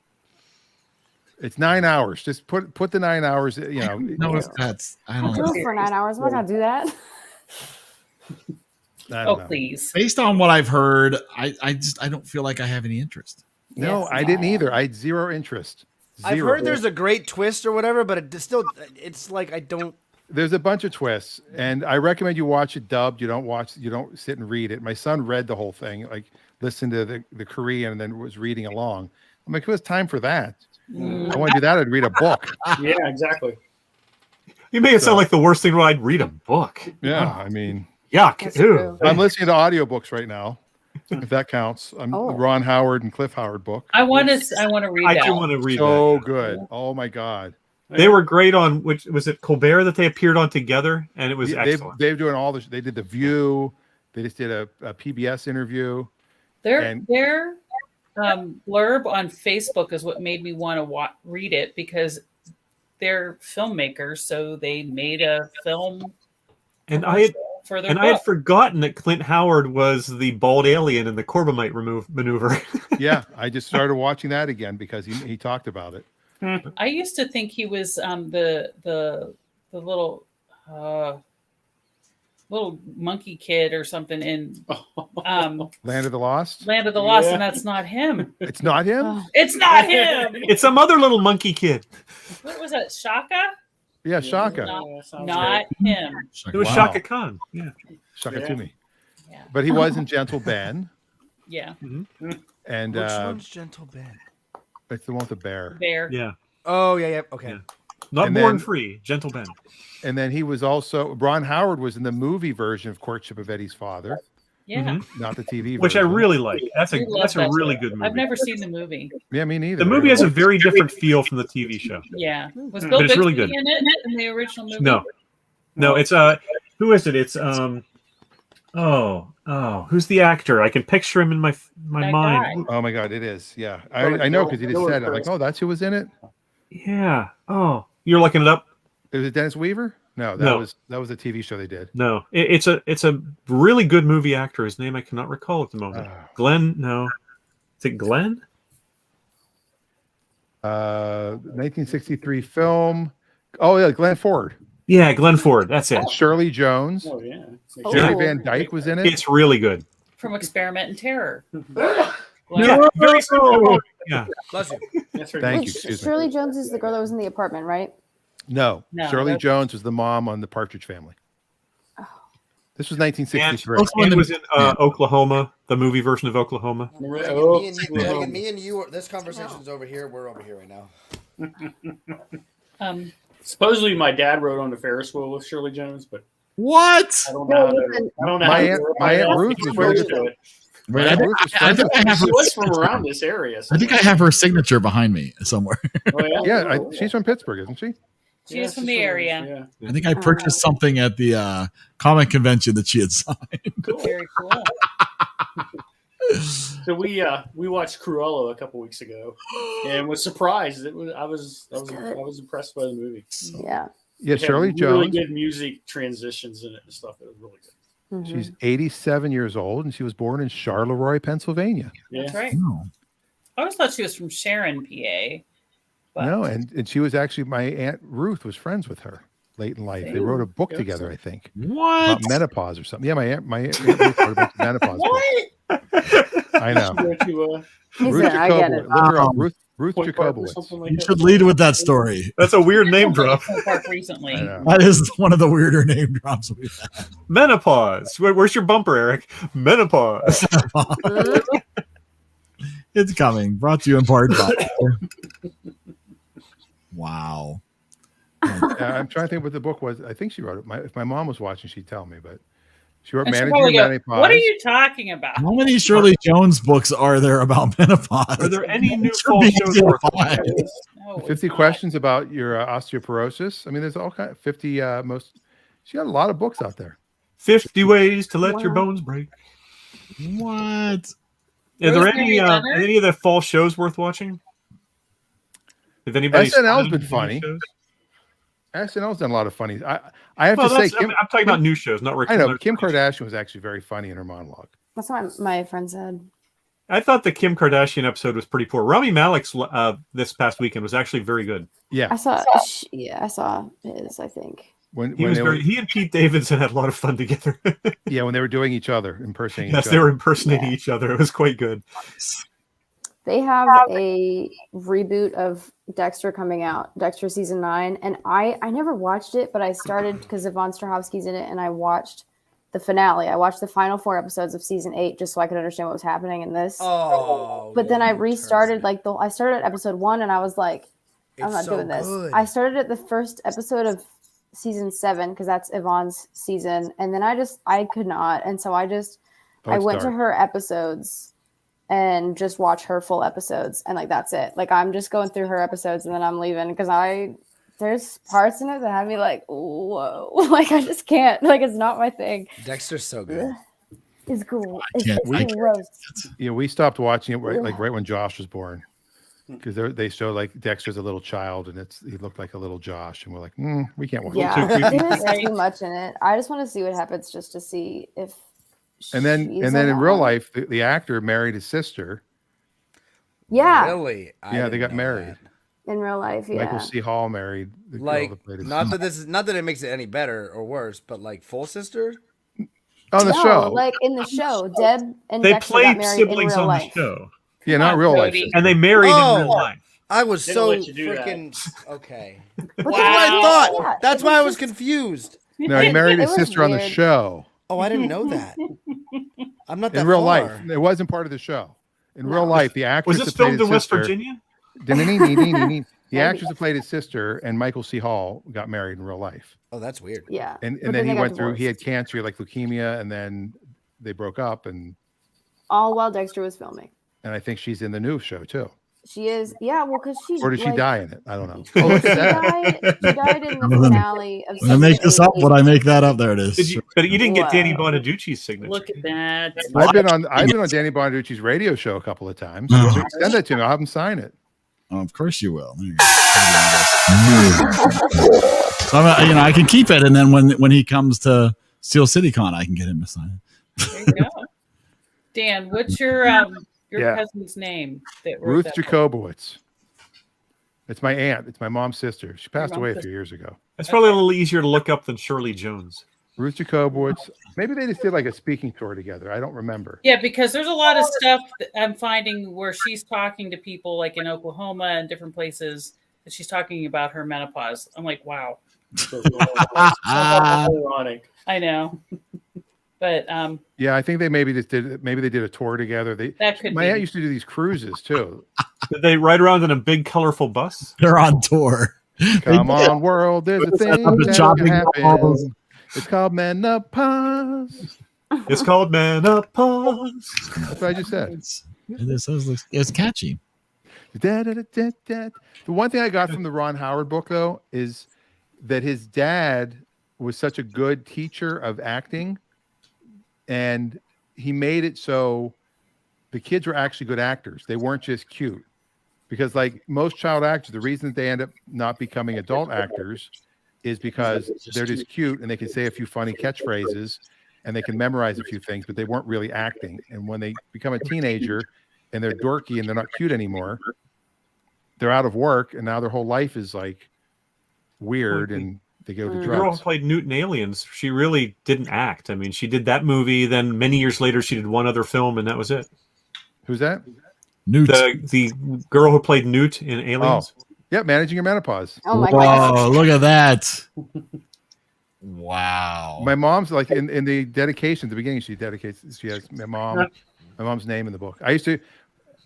Speaker 1: It's 9 hours. Just put the 9 hours.
Speaker 2: No, that's. I don't
Speaker 6: I'll
Speaker 2: know.
Speaker 6: do it for 9 hours. I'm not gonna do that.
Speaker 1: I don't know.
Speaker 3: Please.
Speaker 2: Based on what I've heard, I don't feel like I have any interest.
Speaker 1: No, I didn't either. I had zero interest.
Speaker 9: I've heard there's a great twist or whatever, but it's like I don't
Speaker 1: There's a bunch of twists, and I recommend you watch it dubbed. You don't sit and read it. My son read the whole thing, like listened to the Korean and then was reading along. I'm like, it was time for that. I want to do that. I'd read a book.
Speaker 4: Yeah, exactly.
Speaker 8: You make it sound like the worst thing. I'd read a book.
Speaker 1: Yeah, I mean,
Speaker 8: yuck. Ew.
Speaker 1: I'm listening to audiobooks right now, if that counts. I'm Ron Howard and Cliff Howard book.
Speaker 3: I want to read that.
Speaker 8: I do want to read
Speaker 1: so
Speaker 8: that.
Speaker 1: good. Oh my god.
Speaker 8: They were great on which was it Colbert that they appeared on together, and it was excellent.
Speaker 1: They're doing all this. They did The View. They just did a PBS interview.
Speaker 3: Their blurb on Facebook is what made me want to read it, because they're filmmakers, so they made a film.
Speaker 8: And I had forgotten that Clint Howard was the bald alien in the Corbomite maneuver.
Speaker 1: Yeah, I just started watching that again because he talked about it.
Speaker 3: I used to think he was the little monkey kid or something in
Speaker 1: Land of the Lost.
Speaker 3: Land of the Lost, and that's not him.
Speaker 1: It's not him.
Speaker 3: It's not him.
Speaker 8: It's some other little monkey kid.
Speaker 3: What was that? Shaka?
Speaker 1: Yeah, Shaka.
Speaker 3: Not him.
Speaker 8: It was Shaka Khan. Yeah,
Speaker 1: Shaka to me. Yeah. But he was in Gentle Ben.
Speaker 3: Yeah.
Speaker 1: Mm-hmm. And
Speaker 9: which one's Gentle Ben?
Speaker 1: It's the one with the bear.
Speaker 3: Bear.
Speaker 8: Yeah.
Speaker 9: Oh, yeah. Okay.
Speaker 8: Yeah. Not Born Free, Gentle Ben.
Speaker 1: And then he was also, Ron Howard was in the movie version of Courtship of Eddie's Father.
Speaker 3: Yeah.
Speaker 1: Not the TV version.
Speaker 8: Which I really like. That's a really good movie.
Speaker 3: I've never seen the movie.
Speaker 1: Yeah, me neither.
Speaker 8: The movie has a very different feel from the TV show.
Speaker 3: Yeah. Was Bill
Speaker 8: Bixby really good.
Speaker 3: in it in the original movie?
Speaker 8: No, it's who is it? It's who's the actor? I can picture him in my mind.
Speaker 1: Oh my god, it is. Yeah. I know because he just said it. I'm like, oh, that's who was in it?
Speaker 8: Yeah. Oh, you're looking it up?
Speaker 1: Was it Dennis Weaver? No, that was a TV show they did.
Speaker 8: No, it's a really good movie actor. His name I cannot recall at the moment. Glenn? No, is it Glenn?
Speaker 1: 1963 film. Oh yeah, Glenn Ford.
Speaker 8: Yeah, Glenn Ford. That's it.
Speaker 1: Shirley Jones.
Speaker 4: Oh yeah.
Speaker 1: Jerry Van Dyke was in it.
Speaker 8: It's really good.
Speaker 3: From Experiment in Terror.
Speaker 8: Yeah, very similar. Yeah.
Speaker 9: Bless you.
Speaker 1: Thank you. Excuse
Speaker 6: Shirley
Speaker 1: me.
Speaker 6: Jones is the girl that was in the apartment, right?
Speaker 1: No. Shirley Jones was the mom on the Partridge Family. This was 1963.
Speaker 8: And it was in Oklahoma, the movie version of Oklahoma.
Speaker 9: Me and you, this conversation's over here. We're over here right
Speaker 4: now. Supposedly, my dad rode on the Ferris wheel with Shirley Jones, but
Speaker 2: what?
Speaker 4: I don't know. I don't know.
Speaker 1: My aunt Ruth was really good.
Speaker 2: Right, I think I have
Speaker 4: she was from around this area.
Speaker 2: I think I have her signature behind me somewhere.
Speaker 4: Oh, yeah,
Speaker 1: she's from Pittsburgh, isn't she?
Speaker 3: She's from the area.
Speaker 2: I think I purchased something at the comic convention that she had signed.
Speaker 3: Cool. Very cool.
Speaker 4: So we watched Cruella a couple weeks ago, and was surprised. I was impressed by the movie.
Speaker 6: Yeah.
Speaker 1: Yeah, Shirley Jones.
Speaker 4: Really good music transitions in it and stuff. It was really good.
Speaker 6: Mm-hmm.
Speaker 1: She's 87 years old, and she was born in Charleroi, Pennsylvania.
Speaker 4: Yeah.
Speaker 3: That's right. I always thought she was from Sharon, PA. But...
Speaker 1: No, and she was actually, my Aunt Ruth was friends with her late in life. They wrote a book together, I think.
Speaker 2: What?
Speaker 1: About menopause or something. Yeah, my Aunt Ruth wrote about menopause.
Speaker 3: What?
Speaker 1: I know. Ruth
Speaker 6: I get it.
Speaker 1: Ruth Jacobowitz.
Speaker 2: You should lead with that story.
Speaker 8: That's a weird name drop.
Speaker 3: Recently.
Speaker 2: That is one of the weirder name drops we've had.
Speaker 8: Menopause. Where's your bumper, Eric? Menopause.
Speaker 2: It's coming. Brought to you in part by. Wow.
Speaker 1: I'm trying to think what the book was. I think she wrote it. If my mom was watching, she'd tell me, but she wrote Managing Menopause.
Speaker 3: What are you talking about?
Speaker 2: How many Shirley Jones books are there about menopause?
Speaker 8: Are there any new fall shows worth watching?
Speaker 1: 50 questions about your osteoporosis. I mean, there's all kind of 50 she got a lot of books out there.
Speaker 8: 50 ways to let your bones break.
Speaker 2: What?
Speaker 8: Are there any of the fall shows worth watching? If anybody
Speaker 1: SNL's been funny. SNL's done a lot of funny. I have to say,
Speaker 8: I'm talking about new shows, not
Speaker 1: I know Kim Kardashian was actually very funny in her monologue.
Speaker 6: That's what my friend said.
Speaker 8: I thought the Kim Kardashian episode was pretty poor. Rami Malek's this past weekend was actually very good.
Speaker 1: Yeah,
Speaker 6: I saw his. I think
Speaker 8: he and Pete Davidson had a lot of fun together.
Speaker 1: Yeah, when they were doing each other, impersonating.
Speaker 8: Yes, they were impersonating each other. It was quite good.
Speaker 6: They have a reboot of Dexter coming out, Dexter season 9, and I never watched it, but I started because Yvonne Strahovski's in it, and I watched the finale. I watched the final 4 episodes of season 8 just so I could understand what was happening in this.
Speaker 9: Oh,
Speaker 6: but then I restarted I started at episode 1, and I was like, I'm not doing this. I started at the first episode of season 7 because that's Yvonne's season, and then I could not, and so I went to her episodes and just watch her full episodes, and like that's it. Like I'm just going through her episodes and then I'm leaving because there's parts in it that have me like, whoa, like I just can't. Like it's not my thing.
Speaker 9: Dexter's so good.
Speaker 6: It's cool.
Speaker 1: It's gross. Yeah, we stopped watching it right when Josh was born because they show like Dexter's a little child and he looked like a little Josh, and we're like, we can't watch it.
Speaker 6: Yeah, there's too much in it. I just want to see what happens just to see if.
Speaker 1: And then in real life, the actor married his sister.
Speaker 6: Yeah.
Speaker 9: Really?
Speaker 1: Yeah, they got married.
Speaker 6: In real life, yeah.
Speaker 1: Michael C. Hall married the girl that played his sister.
Speaker 9: Not that it makes it any better or worse, but like full sister?
Speaker 1: On the show.
Speaker 6: Like in the show, Deb and
Speaker 8: they
Speaker 6: Dexter got
Speaker 8: played
Speaker 6: married
Speaker 8: siblings
Speaker 6: in real
Speaker 8: on
Speaker 6: life.
Speaker 8: the show.
Speaker 1: Yeah, not real life.
Speaker 8: And they married in real life.
Speaker 9: I was
Speaker 4: They
Speaker 9: so
Speaker 4: don't let you do
Speaker 9: freaking okay.
Speaker 6: But
Speaker 9: That's what I thought.
Speaker 6: Yeah,
Speaker 9: That's why I was confused.
Speaker 1: No, he married his sister on the show.
Speaker 9: Oh, I didn't know that. I'm not that
Speaker 1: in real
Speaker 9: far.
Speaker 1: life. It wasn't part of the show. In real life, the actress
Speaker 8: Was this
Speaker 1: that played
Speaker 8: filmed
Speaker 1: his
Speaker 8: in West
Speaker 1: sister-
Speaker 8: Virginia?
Speaker 1: The actress that played his sister and Michael C. Hall got married in real life.
Speaker 9: Oh, that's weird.
Speaker 6: Yeah.
Speaker 1: And
Speaker 6: But
Speaker 1: then he
Speaker 6: they got
Speaker 1: went through. He had
Speaker 6: divorced.
Speaker 1: cancer, like leukemia, and then they broke up. And
Speaker 6: All while Dexter was filming.
Speaker 1: I think she's in the new show too.
Speaker 6: She is, yeah. Well, because she's.
Speaker 1: Or did she
Speaker 6: like,
Speaker 1: die in it? I don't know. Oh, look
Speaker 6: She
Speaker 1: at that.
Speaker 6: died in the finale of.
Speaker 2: When I make
Speaker 6: season
Speaker 2: this up,
Speaker 6: 8.
Speaker 2: when I make that up, there it is.
Speaker 8: But you didn't get Danny
Speaker 6: Wow.
Speaker 8: Bonaducci's signature.
Speaker 3: Look at that.
Speaker 1: I've been on Danny Bonaducci's radio show a couple of times.
Speaker 2: Oh.
Speaker 1: So send that to me. I'll have him sign it.
Speaker 2: Oh, of course you will. There you go. So I can keep it, and then when he comes to Steel City Con, I can get him to sign it.
Speaker 3: There you go. Dan, what's your
Speaker 1: Yeah.
Speaker 3: cousin's name? That wrote
Speaker 1: Ruth
Speaker 3: that book?
Speaker 1: Jacobowitz. It's my aunt. It's my mom's sister. She passed
Speaker 3: mom's
Speaker 1: away a
Speaker 3: sister.
Speaker 1: few years ago.
Speaker 8: It's probably a little easier to look up than Shirley Jones.
Speaker 1: Ruth Jacobowitz. Maybe they just did like a speaking tour together. I don't remember.
Speaker 3: Yeah, because there's a lot of stuff that I'm finding where she's talking to people like in Oklahoma and different places that she's talking about her menopause. I'm like, wow.
Speaker 4: Ironic.
Speaker 3: I know. But
Speaker 1: Yeah, I think they maybe they did a tour together.
Speaker 3: that could
Speaker 1: My
Speaker 3: be.
Speaker 1: aunt used to do these cruises too.
Speaker 8: Did they ride around in a big, colorful bus?
Speaker 2: They're on tour.
Speaker 1: Come on, world, there's a
Speaker 2: Set
Speaker 1: thing
Speaker 2: up the
Speaker 1: that
Speaker 2: chopping
Speaker 1: can
Speaker 2: balls.
Speaker 1: happen. It's called menopause.
Speaker 8: It's called menopause.
Speaker 1: That's what I just said.
Speaker 2: It's catchy.
Speaker 1: The one thing I got from the Ron Howard book, though, is that his dad was such a good teacher of acting, and he made it so the kids were actually good actors. They weren't just cute. Because like most child actors, the reason that they end up not becoming adult actors is because they're just cute and they can say a few funny catchphrases and they can memorize a few things, but they weren't really acting. And when they become a teenager and they're dorky and they're not cute anymore, they're out of work and now their whole life is like weird and they go to
Speaker 8: The girl who
Speaker 1: drugs.
Speaker 8: played Newt in Aliens, she really didn't act. I mean, she did that movie, then many years later she did one other film, and that was it.
Speaker 1: Who's that?
Speaker 2: Newt.
Speaker 8: The girl who played Newt in Aliens.
Speaker 1: Oh, yeah, Managing Your Menopause.
Speaker 6: Oh my
Speaker 2: Whoa,
Speaker 6: god.
Speaker 2: look at that. Wow.
Speaker 1: My mom's like in the dedication at the beginning, she has my mom's name in the book.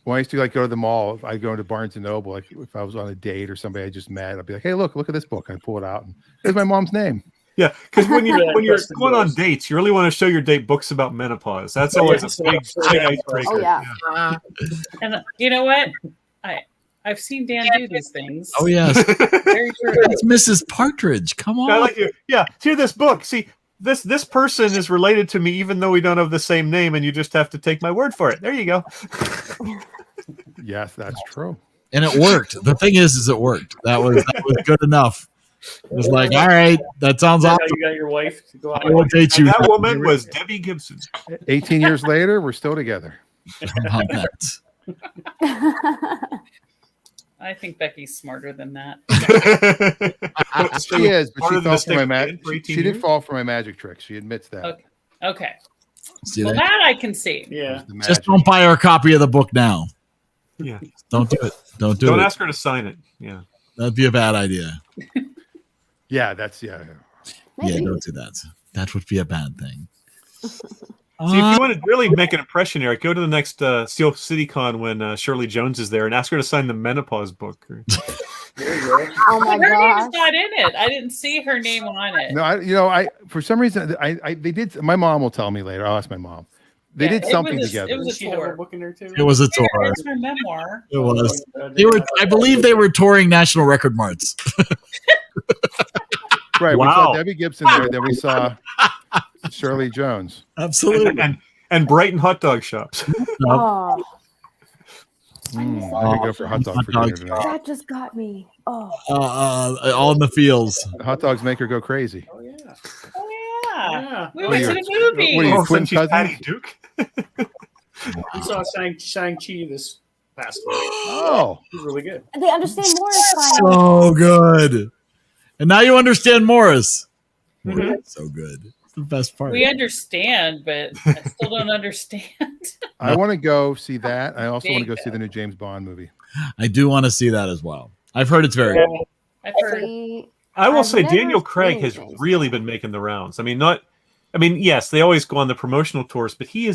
Speaker 1: When I used to like go to the mall, I'd go into Barnes and Noble, like if I was on a date or somebody I just met, I'd be like, hey, look at this book. I'd pull it out and there's my mom's name.
Speaker 8: Yeah, because when you're
Speaker 4: that's the
Speaker 8: going on
Speaker 4: most.
Speaker 8: dates, you really want to show your date books about menopause. That's always a big icebreaker.
Speaker 6: Oh yeah.
Speaker 3: And you know what? I've seen Dan do these things.
Speaker 2: Oh yes.
Speaker 3: Very true.
Speaker 2: It's Mrs. Partridge. Come on.
Speaker 8: I like you. Yeah, hear this book. See, this person is related to me, even though we don't have the same name, and you just have to take my word for it. There you go.
Speaker 1: Yes, that's true.
Speaker 2: And it worked. The thing is it worked. That was good enough. It was like, all right, that sounds
Speaker 4: How
Speaker 2: awesome.
Speaker 4: you got your wife to go out?
Speaker 2: I will date you.
Speaker 8: And that woman was Debbie Gibson.
Speaker 1: 18 years later, we're still together.
Speaker 2: How about that?
Speaker 3: I think Becky's smarter than that.
Speaker 1: She is, but
Speaker 8: Part
Speaker 1: she
Speaker 8: of the
Speaker 1: fell for
Speaker 8: mistake
Speaker 1: my
Speaker 8: we
Speaker 1: magic.
Speaker 8: did for 18
Speaker 1: She did
Speaker 8: years?
Speaker 1: fall for my magic trick. She admits that.
Speaker 3: Okay. Okay.
Speaker 2: See
Speaker 3: Well,
Speaker 2: that?
Speaker 3: that I can see.
Speaker 4: Yeah.
Speaker 1: The
Speaker 2: Just
Speaker 1: magic.
Speaker 2: don't buy her a copy of the book now.
Speaker 8: Yeah.
Speaker 2: Don't do it. Don't do it.
Speaker 8: Don't ask her to sign it. Yeah.
Speaker 2: That'd be a bad idea.
Speaker 1: Yeah, that's yeah.
Speaker 2: Yeah, don't do that. That would be a bad thing.
Speaker 8: See, if you want to really make an impression, Eric, go to the next Steel City Con when Shirley Jones is there and ask her to sign the menopause book.
Speaker 4: There you go.
Speaker 6: Oh my
Speaker 3: Her name's
Speaker 6: gosh.
Speaker 3: not in it. I didn't see her name on it.
Speaker 1: No, I for some reason they did. My mom will tell me later. I'll ask my mom. They did something together.
Speaker 3: It was a
Speaker 4: Does she have a
Speaker 3: tour.
Speaker 4: book in there too?
Speaker 2: It was a
Speaker 3: Yeah,
Speaker 2: tour.
Speaker 3: it's her memoir.
Speaker 2: It was. They were. I believe they were touring National Record Marts.
Speaker 1: Right. We
Speaker 8: Wow.
Speaker 1: saw Debbie Gibson there. Then we saw Shirley Jones.
Speaker 2: Absolutely.
Speaker 8: And Brighton hot dog shops.
Speaker 6: Oh,
Speaker 1: I could go for hot dog for dinner tonight.
Speaker 6: that just got me. Oh,
Speaker 2: All in the fields.
Speaker 1: Hot dogs make her go crazy.
Speaker 4: Oh yeah.
Speaker 3: Oh yeah.
Speaker 4: Yeah.
Speaker 3: We
Speaker 1: What
Speaker 3: went
Speaker 1: are
Speaker 3: to
Speaker 1: you-
Speaker 3: the movie.
Speaker 1: what are you,
Speaker 8: Oh,
Speaker 1: twin
Speaker 8: since she's Patty
Speaker 1: cousins?
Speaker 8: Duke.
Speaker 4: We saw Shang-Chi this past week.
Speaker 1: Oh,
Speaker 4: It was really good.
Speaker 6: they understand Morris finally.
Speaker 2: So good. And now you understand Morris.
Speaker 4: Mhm.
Speaker 2: So good. It's the best part.
Speaker 3: We understand, but I still don't understand.
Speaker 1: I want to go see that. I also want to go
Speaker 3: Big
Speaker 1: see the new James Bond movie.
Speaker 2: I do want to see that as well. I've heard it's very good.
Speaker 3: I've heard.
Speaker 6: See,
Speaker 8: I will
Speaker 6: I've
Speaker 8: say
Speaker 6: never
Speaker 8: Daniel Craig
Speaker 6: seen
Speaker 8: has
Speaker 6: James
Speaker 8: really
Speaker 6: Bond.
Speaker 8: been making the rounds. I mean, yes, they always go on the promotional tours, but he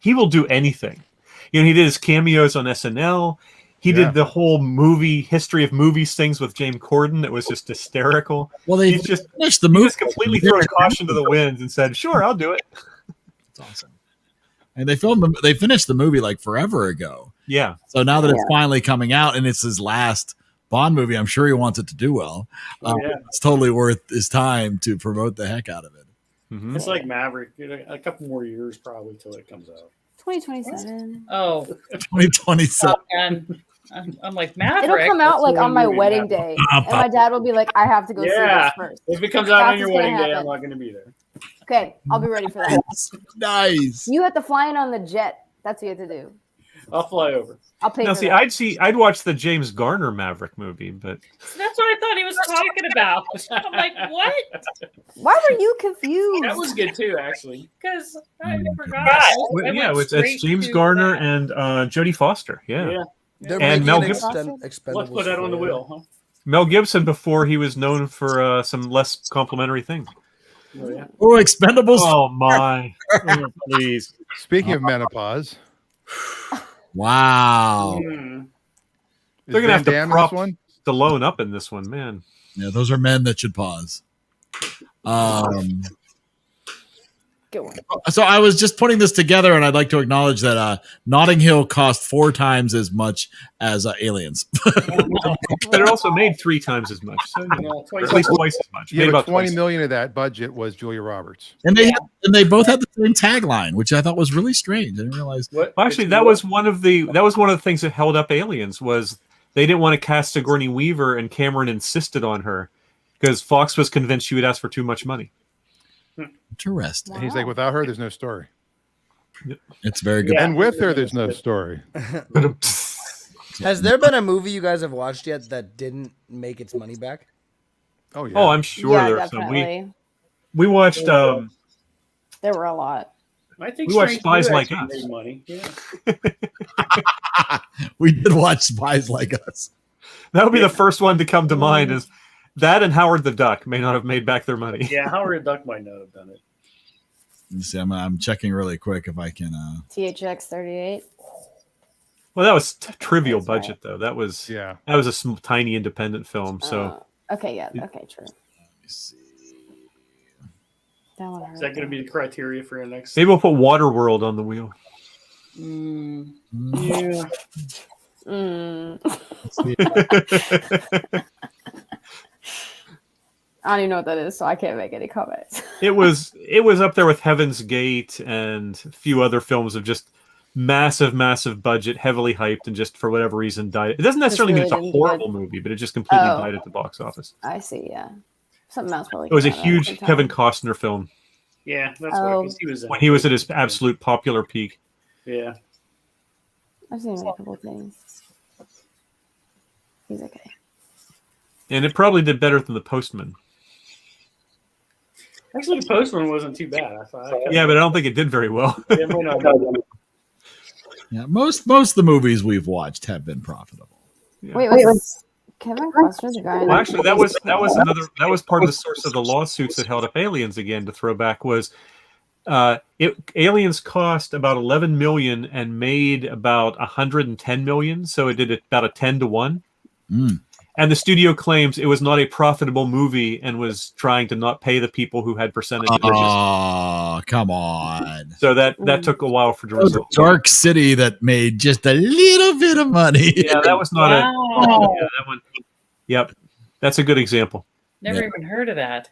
Speaker 8: will do anything. You know, he did his cameos on SNL. He
Speaker 1: Yeah.
Speaker 8: did the whole movie history of movies things with James Corden. It was just hysterical.
Speaker 2: Well, they
Speaker 8: He's just
Speaker 2: finished the
Speaker 8: he
Speaker 2: movie.
Speaker 8: just completely threw caution to the winds and said, "Sure, I'll do it."
Speaker 2: It's awesome. And they finished the movie like forever ago.
Speaker 8: Yeah.
Speaker 2: So now that it's finally coming out and it's his last Bond movie, I'm sure he wants it to do well.
Speaker 4: Yeah.
Speaker 2: It's totally worth his time to promote the heck out of it.
Speaker 8: Mhm.
Speaker 4: It's like Maverick. A couple more years probably till it comes out.
Speaker 6: 2027.
Speaker 3: Oh,
Speaker 2: 2027.
Speaker 3: Top Gun. I'm like Maverick.
Speaker 6: It'll come out
Speaker 4: That's
Speaker 6: like
Speaker 4: the
Speaker 6: on my
Speaker 4: movie,
Speaker 6: wedding
Speaker 4: Maverick.
Speaker 6: day, and my dad will be like, "I have to go see
Speaker 4: Yeah.
Speaker 6: this first."
Speaker 4: If it comes out on
Speaker 6: That's
Speaker 4: your
Speaker 6: what's
Speaker 4: wedding
Speaker 6: gonna
Speaker 4: day, I'm
Speaker 6: happen.
Speaker 4: not going to be there.
Speaker 6: Okay, I'll be ready for that.
Speaker 2: Nice.
Speaker 6: You have to fly in on the jet. That's what you have to do.
Speaker 4: I'll fly over.
Speaker 6: I'll pay
Speaker 8: Now,
Speaker 6: for
Speaker 8: see,
Speaker 6: that.
Speaker 8: I'd watch the James Garner Maverick movie, but
Speaker 3: That's what I thought he was talking about. I'm like, what?
Speaker 6: Why were you confused?
Speaker 4: That was good too, actually.
Speaker 3: Because I forgot.
Speaker 8: yeah, it's James Garner and Jodie Foster. Yeah.
Speaker 9: They're
Speaker 8: And
Speaker 9: making
Speaker 8: Mel
Speaker 9: an
Speaker 8: Gibson.
Speaker 9: Expendables
Speaker 4: Let's put that on the
Speaker 9: 4.
Speaker 4: wheel, huh?
Speaker 8: Mel Gibson before he was known for some less complimentary things.
Speaker 4: Oh, yeah.
Speaker 2: Oh, Expendables.
Speaker 8: Oh my! Oh, please.
Speaker 1: Speaking of menopause,
Speaker 2: Wow.
Speaker 4: Hmm.
Speaker 1: is
Speaker 8: They're gonna have
Speaker 1: Van
Speaker 8: to
Speaker 1: Damme in
Speaker 8: prop
Speaker 1: this one?
Speaker 8: Stallone up in this one, man.
Speaker 2: Yeah, those are men that should pause.
Speaker 6: Good one.
Speaker 2: So I was just putting this together, and I'd like to acknowledge that Notting Hill cost 4 times as much as Aliens.
Speaker 8: But it also made 3 times as much, so
Speaker 4: Yeah,
Speaker 8: or
Speaker 4: twice
Speaker 8: at least twice as much.
Speaker 1: Yeah,
Speaker 8: Made
Speaker 1: but
Speaker 8: about
Speaker 1: 20
Speaker 8: twice.
Speaker 1: million of that budget was Julia Roberts.
Speaker 2: And they both had the same tagline, which I thought was really strange. I didn't realize.
Speaker 4: What?
Speaker 8: Well, actually, that was one of the things that held up Aliens was they didn't want to cast Sigourney Weaver, and Cameron insisted on her because Fox was convinced she would ask for too much money.
Speaker 2: Interesting.
Speaker 1: And he's like, without her, there's no story.
Speaker 2: It's very good.
Speaker 4: Yeah.
Speaker 1: And with her, there's no story.
Speaker 9: Has there been a movie you guys have watched yet that didn't make its money back?
Speaker 1: Oh, yeah.
Speaker 8: Oh, I'm sure
Speaker 6: Yeah,
Speaker 8: there are some.
Speaker 6: definitely.
Speaker 8: We watched
Speaker 6: There were a lot.
Speaker 4: I think
Speaker 8: We watched
Speaker 4: Strange
Speaker 8: Spies
Speaker 4: Brew
Speaker 8: Like
Speaker 4: actually
Speaker 8: Us.
Speaker 4: made money. Yeah.
Speaker 2: We did watch Spies Like Us.
Speaker 8: that would be the first one to come to mind. Is that and Howard the Duck may not have made back their money.
Speaker 4: Yeah, Howard the Duck might not have done it.
Speaker 2: Let me see. I'm checking really quick if I can.
Speaker 6: THX 38.
Speaker 8: Well, that was trivial
Speaker 6: That's right.
Speaker 8: budget though. That was
Speaker 1: Yeah.
Speaker 8: a tiny independent film. So
Speaker 6: Okay, yeah. Okay, true.
Speaker 2: Let me see.
Speaker 6: That one
Speaker 4: Is
Speaker 6: hurt.
Speaker 4: that going to be the criteria for your next?
Speaker 8: maybe we'll put Waterworld on the wheel.
Speaker 4: Mm, yeah.
Speaker 6: Mm. I don't even know what that is, so I can't make any comments.
Speaker 8: It was up there with Heaven's Gate and a few other films of just massive budget, heavily hyped, and just for whatever reason died. It doesn't necessarily mean
Speaker 6: really
Speaker 8: it's a
Speaker 6: didn't do
Speaker 8: horrible
Speaker 6: good.
Speaker 8: movie, but it just completely
Speaker 6: Oh.
Speaker 8: died at the box office.
Speaker 6: I see, yeah. Something else probably.
Speaker 8: It was a
Speaker 6: came out around the
Speaker 8: huge
Speaker 6: same time.
Speaker 8: Kevin Costner film
Speaker 4: Yeah, that's why.
Speaker 6: Oh.
Speaker 4: 'Cause he was in
Speaker 8: when
Speaker 4: it.
Speaker 8: he was at his absolute popular peak.
Speaker 4: Yeah.
Speaker 6: I've seen him in a couple of things. He's okay.
Speaker 8: And it probably did better than The Postman.
Speaker 4: Actually, the Postman wasn't too bad. I thought.
Speaker 8: Yeah, but I don't think it did very well.
Speaker 4: It might not have done it.
Speaker 2: Yeah, most of the movies we've watched have been profitable.
Speaker 8: Yeah.
Speaker 6: Wait, was Kevin Costner the guy?
Speaker 8: Well, actually, that was part of the source of the lawsuits that held up Aliens again. To throw back was, Aliens cost about 11 million and made about 110 million, so it did about a 10-to-1. And the studio claims it was not a profitable movie and was trying to not pay the people who had percentages.
Speaker 2: Oh, come on!
Speaker 8: So that took a while for the result.
Speaker 2: Dark City that made just a little bit of money.
Speaker 8: Yeah, that was not
Speaker 3: Wow.
Speaker 8: yeah, that one. Yep, that's a good example.
Speaker 3: Never even heard of that.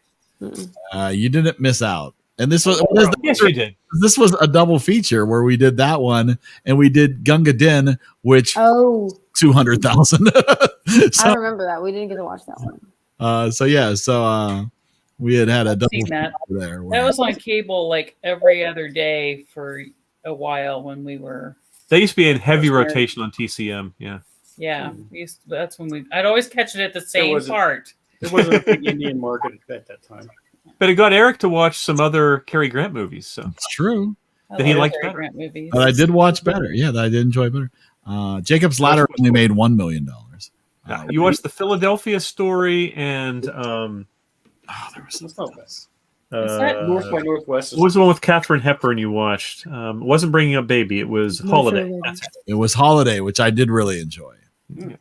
Speaker 2: You didn't miss out. And this was
Speaker 8: Yes, you did.
Speaker 2: This was a double feature where we did that one and we did Gunga Din, which 200,000.
Speaker 6: I remember that. We didn't get to watch that one.
Speaker 2: So we had a double
Speaker 3: Seen that.
Speaker 2: feature there.
Speaker 3: That was on cable like every other day for a while when we were.
Speaker 8: They used to be in heavy rotation on TCM. Yeah.
Speaker 3: Yeah, that's when I'd always catch it at the same part.
Speaker 4: It wasn't a big Indian market at that time.
Speaker 8: But it got Eric to watch some other Cary Grant movies. So
Speaker 2: it's true.
Speaker 8: That he liked
Speaker 3: Cary
Speaker 8: better.
Speaker 3: Grant movies.
Speaker 2: But I did watch better. Yeah, that I did enjoy better. Jacob's Ladder only made $1 million.
Speaker 8: You watched the Philadelphia Story and
Speaker 4: there was
Speaker 8: North
Speaker 4: by Northwest.
Speaker 8: What was the one with Katharine Hepburn you watched? It wasn't Bringing Up Baby. It was Holiday. That's it.
Speaker 2: It was Holiday, which I did really enjoy.
Speaker 4: Yeah.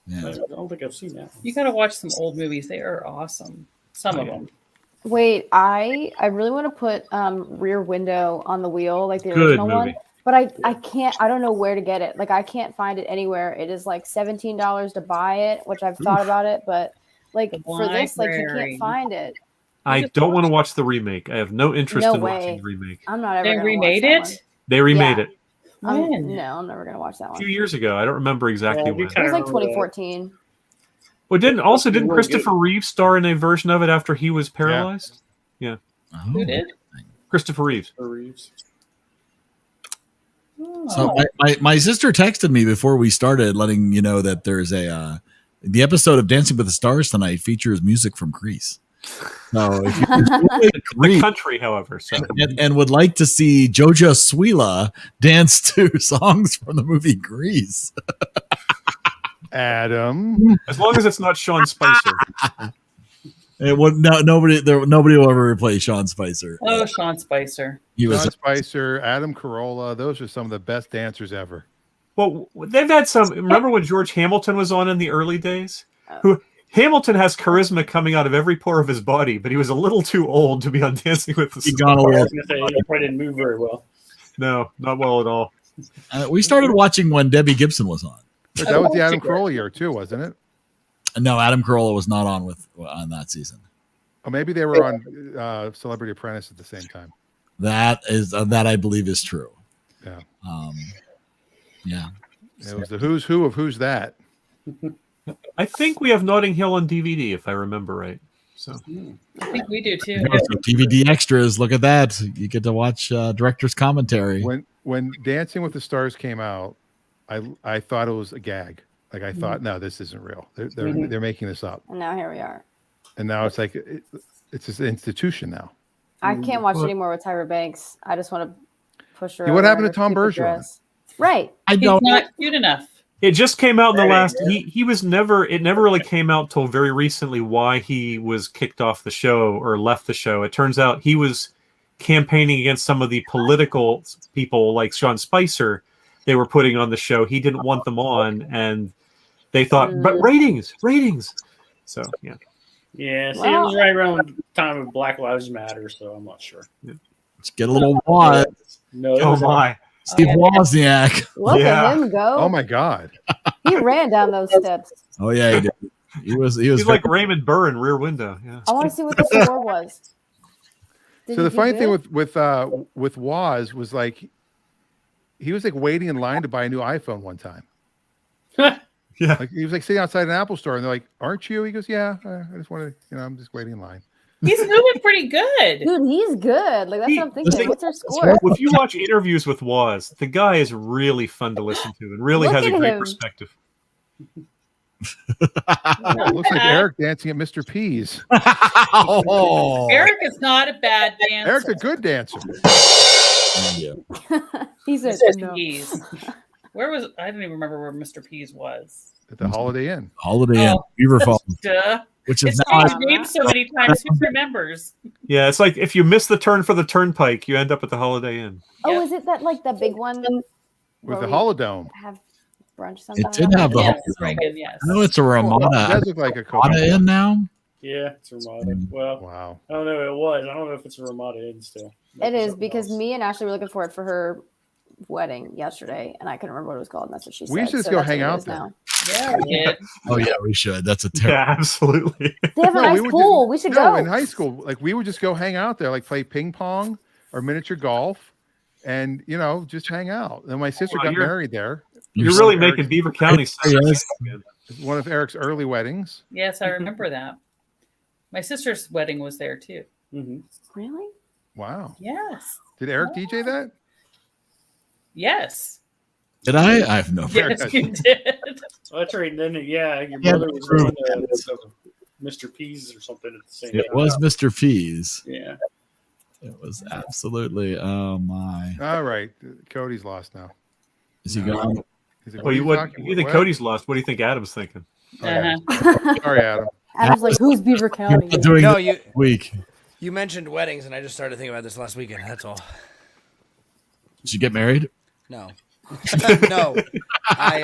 Speaker 2: Yeah.
Speaker 4: I don't think I've seen that.
Speaker 3: You got to watch some old movies. They are awesome. Some of them.
Speaker 6: Wait, I really want to put Rear Window on the Wheel, like the
Speaker 8: Good
Speaker 6: original
Speaker 8: movie.
Speaker 6: one. But I can't. I don't know where to get it. Like I can't find it anywhere. It is like $17 to buy it, which I've thought about it, but like for this, like you
Speaker 3: Library.
Speaker 6: can't find it.
Speaker 8: I don't want to watch the remake. I have no interest
Speaker 6: No
Speaker 8: in
Speaker 6: way.
Speaker 8: watching the remake.
Speaker 6: I'm not ever.
Speaker 3: They
Speaker 6: gonna
Speaker 3: remade
Speaker 6: watch that
Speaker 3: it?
Speaker 6: one.
Speaker 8: They remade
Speaker 6: Yeah.
Speaker 8: it
Speaker 3: When?
Speaker 6: No, I'm never gonna watch that
Speaker 8: a
Speaker 6: one.
Speaker 8: few years ago. I don't remember exactly when.
Speaker 6: It was like 2014.
Speaker 8: Well, didn't
Speaker 4: really
Speaker 8: Christopher
Speaker 4: good.
Speaker 8: Reeve star in a version of it after he was paralyzed? Yeah.
Speaker 3: Who did?
Speaker 8: Christopher Reeves.
Speaker 2: So my sister texted me before we started, letting you know that there's the episode of Dancing with the Stars tonight features music from Greece. So if you enjoy
Speaker 8: The
Speaker 2: Greece
Speaker 8: country, however. So
Speaker 2: and would like to see Jojo Swila dance to songs from the movie Grease,
Speaker 1: Adam.
Speaker 8: as long as it's not Sean Spicer.
Speaker 2: it would nobody will ever replace Sean Spicer.
Speaker 3: Oh, Sean Spicer.
Speaker 2: He was
Speaker 1: Sean Spicer, Adam Carolla. Those are some of the best dancers ever.
Speaker 8: Well, they've had some. Remember when George Hamilton was on in the early days? Hamilton has charisma coming out of every pore of his body, but he was a little too old to be on Dancing with the
Speaker 2: He gone a
Speaker 8: Stars.
Speaker 2: little-
Speaker 4: He probably didn't move very well.
Speaker 8: No, not well at all.
Speaker 2: we started watching when Debbie Gibson was on.
Speaker 1: But that was the Adam Carolla year too, wasn't it?
Speaker 2: No, Adam Carolla was not on that season.
Speaker 1: Or maybe they were on Celebrity Apprentice at the same time.
Speaker 2: That I believe is true.
Speaker 1: Yeah.
Speaker 2: Yeah.
Speaker 1: It was the who's who of who's that.
Speaker 8: I think we have Notting Hill on DVD, if I remember right. So
Speaker 3: I think we do too.
Speaker 2: Yeah, so DVD extras. Look at that. You get to watch director's commentary.
Speaker 1: When Dancing with the Stars came out, I thought it was a gag. Like I thought, no, this isn't real. They're making this up.
Speaker 6: And now here we are.
Speaker 1: And now it's like it's this institution now.
Speaker 6: I can't watch anymore with Tyra Banks. I just want to push her.
Speaker 1: Yeah, what
Speaker 6: over
Speaker 1: happened
Speaker 6: in
Speaker 1: to
Speaker 6: her
Speaker 1: Tom
Speaker 6: stupid
Speaker 1: Bergeron?
Speaker 6: dress. Right.
Speaker 2: I
Speaker 3: He's
Speaker 2: don't.
Speaker 3: not cute enough.
Speaker 8: it just came out in the last. He was never. It never really came out till very recently why he was kicked off the show or left the show. It turns out he was campaigning against some of the political people like Sean Spicer. They were putting on the show. He didn't want them on, and they thought, but ratings. So yeah.
Speaker 4: Yeah, see, it was right around the time of Black Lives Matter, so I'm not sure.
Speaker 2: Let's get a little wad.
Speaker 4: No, it
Speaker 8: Oh
Speaker 4: was
Speaker 8: my.
Speaker 2: Steve Wozniak.
Speaker 6: Look
Speaker 8: Yeah.
Speaker 6: at him go.
Speaker 1: Oh my God.
Speaker 6: He ran down those steps.
Speaker 2: Oh yeah, he did. He was
Speaker 8: He's like Raymond Burr in Rear Window. Yeah.
Speaker 6: I want to see what the score was. Did
Speaker 1: So
Speaker 6: he
Speaker 1: the
Speaker 6: do
Speaker 1: funny thing
Speaker 6: good?
Speaker 1: with Woz was like he was like waiting in line to buy a new iPhone one time.
Speaker 8: Yeah.
Speaker 1: Like he was like sitting outside an Apple store and they're like, "Aren't you?" He goes, "Yeah, I just want to, I'm just waiting in line."
Speaker 3: He's moving pretty good.
Speaker 6: Dude, he's good. Like that's what I'm thinking.
Speaker 8: thing-
Speaker 6: What's our score?
Speaker 8: If you watch interviews with Woz, the guy is really fun to listen to and really
Speaker 6: Look
Speaker 8: has a
Speaker 6: at
Speaker 8: great
Speaker 6: him.
Speaker 8: perspective.
Speaker 1: Oh, it looks like Eric dancing at Mr. P's.
Speaker 2: Oh,
Speaker 3: Eric is not a bad dancer.
Speaker 1: Eric's a good dancer.
Speaker 2: Yeah.
Speaker 6: He said
Speaker 3: Mr.
Speaker 6: no.
Speaker 3: Pease. Where was I? Don't even remember where Mr. Pease was.
Speaker 1: At the Holiday Inn.
Speaker 2: Holiday Inn, Beaver Falls,
Speaker 3: Duh.
Speaker 2: which is
Speaker 3: It's
Speaker 2: now
Speaker 3: changed names so many times. Who remembers?
Speaker 8: Yeah, it's like if you miss the turn for the turnpike, you end up at the Holiday Inn.
Speaker 6: Oh, is it that like the big one
Speaker 1: With the
Speaker 6: we
Speaker 1: Holodome.
Speaker 6: have brunch
Speaker 2: it
Speaker 6: sometimes?
Speaker 2: did have the
Speaker 3: Yes,
Speaker 2: Holiday Inn.
Speaker 3: Reagan, yes.
Speaker 2: I know it's a
Speaker 1: It
Speaker 2: Ramada.
Speaker 1: does look like a
Speaker 2: Ramada
Speaker 1: Coca-Cola.
Speaker 2: Inn now.
Speaker 4: Yeah, it's a Ramada. Well,
Speaker 1: Wow.
Speaker 4: I don't know. It was. I don't know if it's a Ramada Inn still.
Speaker 6: It is because me and Ashley were looking for it for her wedding yesterday, and I couldn't remember what it was called. And that's what she said.
Speaker 1: We should just
Speaker 6: so
Speaker 1: go
Speaker 6: that's
Speaker 1: hang
Speaker 6: what it
Speaker 1: out
Speaker 6: is
Speaker 1: there.
Speaker 6: now.
Speaker 3: Yeah, we did.
Speaker 2: Oh yeah, we should. That's a
Speaker 8: Yeah,
Speaker 2: terrible.
Speaker 8: absolutely.
Speaker 6: They have a
Speaker 1: No,
Speaker 6: nice
Speaker 1: we would
Speaker 6: pool. We should
Speaker 1: No,
Speaker 6: go.
Speaker 1: in high school, like we would just go hang out there, like play ping pong or miniature golf, and just hang out. And my sister
Speaker 8: Wow,
Speaker 1: got
Speaker 8: you're-
Speaker 1: married there.
Speaker 8: You're
Speaker 1: One
Speaker 8: really
Speaker 1: of
Speaker 8: making
Speaker 1: Eric's-
Speaker 8: Beaver County.
Speaker 2: Yes.
Speaker 1: one of Eric's early weddings.
Speaker 3: Yes, I remember that. My sister's wedding was there too.
Speaker 4: Mm-hmm.
Speaker 6: Really?
Speaker 1: Wow.
Speaker 3: Yes.
Speaker 1: Did Eric DJ that?
Speaker 3: Yes.
Speaker 2: Did I? I have no.
Speaker 3: Yes, you did.
Speaker 4: Oh, that's right. And then, yeah, your
Speaker 2: Yeah,
Speaker 4: brother was
Speaker 2: true.
Speaker 4: doing the Mr. Pease or something at the same
Speaker 2: It
Speaker 4: time.
Speaker 2: was Mr. Pease.
Speaker 4: Yeah.
Speaker 2: It was absolutely. Oh my!
Speaker 1: All right. Cody's lost now.
Speaker 2: Is he gone?
Speaker 1: He's like,
Speaker 8: Well,
Speaker 1: are
Speaker 8: you
Speaker 1: talking
Speaker 8: think
Speaker 1: about?
Speaker 8: Cody's lost? What do you think Adam's thinking?
Speaker 3: Uh-huh.
Speaker 1: Sorry, Adam.
Speaker 6: Adam's like, who's Beaver County?
Speaker 2: You're not doing
Speaker 9: No,
Speaker 2: this
Speaker 9: you
Speaker 2: week.
Speaker 9: you mentioned weddings, and I just started thinking about this last weekend. That's all.
Speaker 2: Did you get married?
Speaker 9: No, no. I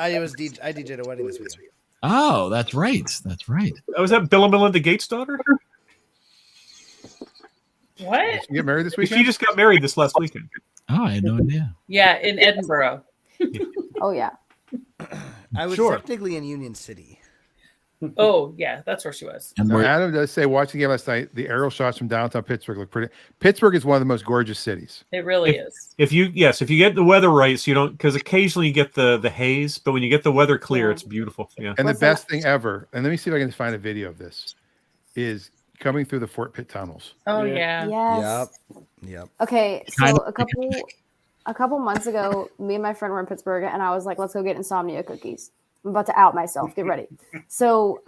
Speaker 9: DJ'd a wedding this week.
Speaker 2: Oh, that's right. That's right.
Speaker 8: Oh, was that Bill and Melinda Gates' daughter?
Speaker 3: What?
Speaker 1: Did you get married this
Speaker 8: She
Speaker 1: weekend?
Speaker 8: just got married this last weekend.
Speaker 2: Oh, I had no idea.
Speaker 3: Yeah, in Edinburgh.
Speaker 6: Oh yeah.
Speaker 9: I was
Speaker 8: Sure.
Speaker 9: technically in Union City.
Speaker 3: Oh, yeah, that's where she was.
Speaker 2: And
Speaker 1: Now,
Speaker 2: we're,
Speaker 1: Adam does say watching the game last night, the aerial shots from downtown Pittsburgh look pretty. Pittsburgh is one of the most gorgeous cities.
Speaker 3: It really is.
Speaker 8: If you get the weather right, so you don't, because occasionally you get the haze, but when you get the weather clear,
Speaker 6: Yeah.
Speaker 8: it's beautiful. Yeah.
Speaker 1: And
Speaker 6: What's
Speaker 1: the best
Speaker 6: that?
Speaker 1: thing ever, and let me see if I can find a video of this, is coming through the Fort Pitt tunnels.
Speaker 3: Oh,
Speaker 4: Yeah.
Speaker 3: yeah.
Speaker 6: Yes.
Speaker 9: Yep.
Speaker 6: Okay,
Speaker 2: Kind
Speaker 6: so a couple months ago, me and my friend were in Pittsburgh, and I was like, "Let's go get insomnia cookies." I'm about to out myself. Get ready. So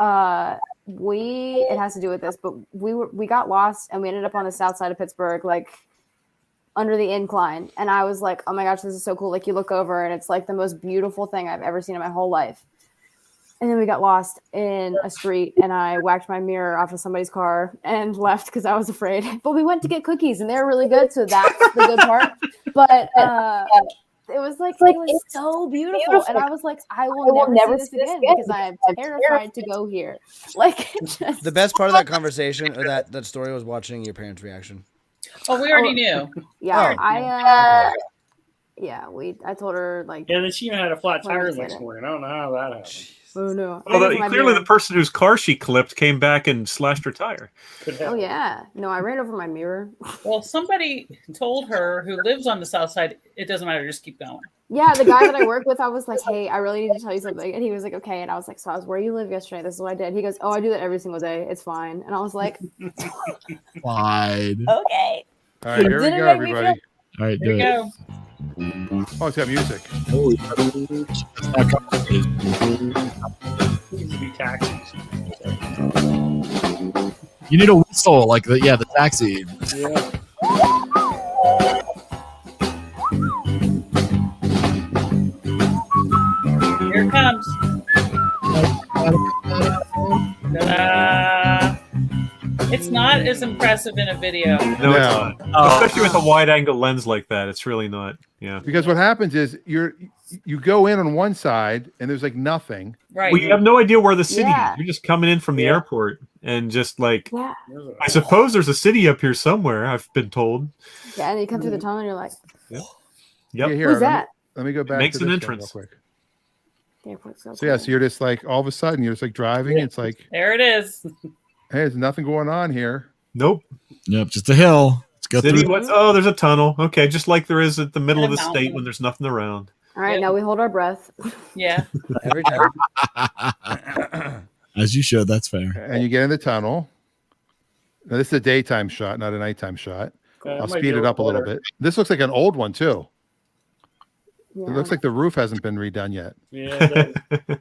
Speaker 6: it has to do with this, but we got lost, and we ended up on the south side of Pittsburgh, like under the incline. And I was like, "Oh my gosh, this is so cool!" Like you look over, and it's like the most beautiful thing I've ever seen in my whole life. And then we got lost in a street, and I whacked my mirror off of somebody's car and left because I was afraid. But we went to get cookies, and they were really good, so that's the good part. But it was like it was so beautiful, and I was like, I will never see this again because I am terrified to go here. Like just,
Speaker 9: The best part of that conversation or that story was watching your parents' reaction.
Speaker 3: Oh, we already knew.
Speaker 6: yeah,
Speaker 9: Oh.
Speaker 6: I told her like,
Speaker 4: Yeah, then she had a flat tire
Speaker 6: Wait a
Speaker 4: next
Speaker 6: minute.
Speaker 4: morning. I don't know how that happened.
Speaker 6: oh no.
Speaker 8: Well,
Speaker 6: That was my
Speaker 8: clearly
Speaker 6: mirror.
Speaker 8: the person whose car she clipped came back and slashed her tire.
Speaker 4: Could
Speaker 6: Oh
Speaker 4: happen.
Speaker 6: yeah, no, I ran over my mirror.
Speaker 3: Well, somebody told her who lives on the south side, it doesn't matter, just keep going.
Speaker 6: Yeah, the guy that I work with, I was like, hey, I really need to tell you something. And he was like, okay. And I was like, so I was where you live yesterday. This is what I did. He goes, oh, I do that every single day. It's fine. And I was like,
Speaker 2: fine.
Speaker 6: okay.
Speaker 1: All right, here we
Speaker 6: Didn't
Speaker 1: go,
Speaker 6: make me
Speaker 1: everybody.
Speaker 2: All right,
Speaker 3: Here
Speaker 2: do
Speaker 3: we
Speaker 2: it.
Speaker 3: go.
Speaker 1: Oh, it's got music.
Speaker 2: It's not complicated.
Speaker 4: Needs to be taxis.
Speaker 2: You need a whistle, like the taxi.
Speaker 4: Yeah.
Speaker 3: Here it comes. Ta-da. It's not as impressive in a video.
Speaker 8: No, it's
Speaker 1: No.
Speaker 8: not. Especially with a wide angle lens like that, it's really not. Yeah.
Speaker 1: Because what happens is you go in on one side and there's like nothing.
Speaker 3: Right.
Speaker 8: Well, you have no idea where the city
Speaker 6: Yeah.
Speaker 8: is. You're just coming in from the
Speaker 4: Yeah.
Speaker 8: airport and just like,
Speaker 6: Yeah.
Speaker 8: I suppose there's a city up here somewhere, I've been told.
Speaker 6: Yeah. And you come through the tunnel and you're like,
Speaker 8: Yep.
Speaker 1: Yeah, here,
Speaker 6: who's
Speaker 1: let me-
Speaker 6: that?
Speaker 1: Let me go back
Speaker 8: Makes
Speaker 1: to
Speaker 8: an
Speaker 1: this one
Speaker 8: entrance.
Speaker 1: real quick.
Speaker 6: The airport's so
Speaker 1: So yeah,
Speaker 6: cool.
Speaker 1: so you're just like all of a sudden you're just like driving. It's like,
Speaker 3: There it is.
Speaker 1: hey, there's nothing going on here.
Speaker 8: Nope.
Speaker 2: Yep, just a hill. Let's go
Speaker 8: City,
Speaker 2: through.
Speaker 8: what's, oh, there's a tunnle. Okay, just like there is at the middle
Speaker 3: And
Speaker 8: of
Speaker 3: a
Speaker 8: the state
Speaker 3: mountain.
Speaker 8: when there's nothing around.
Speaker 6: All right,
Speaker 3: Yeah.
Speaker 6: now we hold our breath.
Speaker 3: Yeah.
Speaker 9: Every time.
Speaker 2: As you should. That's fair.
Speaker 1: And you get in the tunnel. Now this is a daytime shot, not a nighttime shot. I'll speed it up a little bit. This looks like an old one too.
Speaker 6: Yeah.
Speaker 1: It looks like the roof hasn't been redone yet.
Speaker 4: Yeah. that-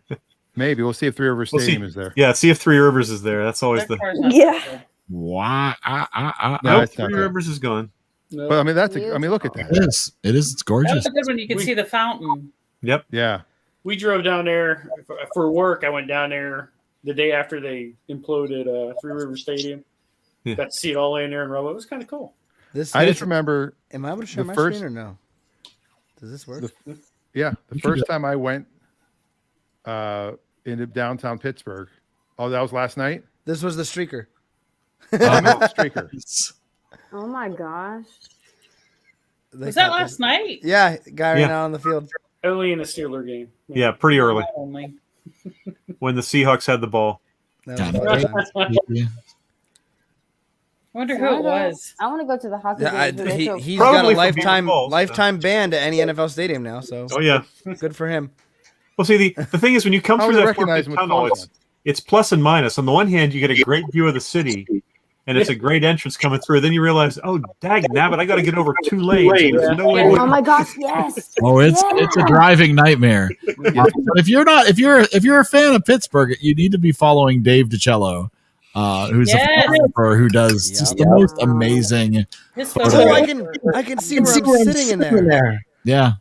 Speaker 1: Maybe we'll see if Three Rivers
Speaker 8: We'll see.
Speaker 1: Stadium is there.
Speaker 8: Yeah, see if Three Rivers is there. That's always
Speaker 3: That
Speaker 8: the.
Speaker 3: car's not
Speaker 6: Yeah.
Speaker 3: there.
Speaker 2: Why?
Speaker 1: No,
Speaker 8: Nope,
Speaker 1: it's not
Speaker 8: Three
Speaker 1: there.
Speaker 8: Rivers is gone.
Speaker 4: No.
Speaker 1: But I mean, I mean, look at that.
Speaker 2: It is. It's
Speaker 3: That
Speaker 2: gorgeous.
Speaker 3: was a good one. You could see the fountain.
Speaker 8: Yep.
Speaker 1: Yeah.
Speaker 4: We drove down there for work. I went down there the day after they imploded Three Rivers Stadium.
Speaker 8: Yeah.
Speaker 4: Got to see it all in there in Robo. It was kind of cool.
Speaker 1: I just remember.
Speaker 9: Am I able to share
Speaker 1: the
Speaker 9: my
Speaker 1: first-
Speaker 9: screen or no? Does this work?
Speaker 1: The first time I went into downtown Pittsburgh. Oh, that was last night?
Speaker 9: This was the streaker.
Speaker 1: Streaker.
Speaker 6: Oh my gosh.
Speaker 3: Was that last night?
Speaker 9: Yeah, guy ran
Speaker 8: Yeah.
Speaker 9: out on the field.
Speaker 4: Only in a Steeler game.
Speaker 8: Yeah, pretty early
Speaker 3: Only.
Speaker 8: when the Seahawks had the ball.
Speaker 9: That
Speaker 2: God.
Speaker 9: was fun times.
Speaker 2: Yeah.
Speaker 3: I wonder who it was.
Speaker 6: I want to go to the hockey
Speaker 9: Yeah,
Speaker 6: games. where they show-
Speaker 9: he's got
Speaker 8: Probably
Speaker 9: a
Speaker 8: from Beaver
Speaker 9: lifetime
Speaker 8: Falls, so.
Speaker 9: lifetime ban to any NFL stadium now. So
Speaker 8: Oh yeah.
Speaker 9: good for him.
Speaker 8: Well, see, the thing is when you come
Speaker 1: How
Speaker 8: through
Speaker 1: would they
Speaker 8: that
Speaker 1: recognize
Speaker 8: Fort
Speaker 1: him
Speaker 8: Pitt
Speaker 1: with
Speaker 8: tunnel,
Speaker 1: clothes
Speaker 8: it's plus and minus. On the one hand, you get a great view of the city, and it's a great entrance coming through. Then you realize, oh, dag nabbit, I got to get over 2 lanes. There's no way.
Speaker 6: Oh my gosh, yes.
Speaker 2: Oh, it's a driving nightmare. But if you're a fan of Pittsburgh, you need to be following Dave DiCello, who's
Speaker 3: Yes.
Speaker 2: a photographer who does just the most amazing.
Speaker 3: His
Speaker 2: Oh,
Speaker 3: photo.
Speaker 9: I can see where I'm sitting in there.
Speaker 2: Yeah.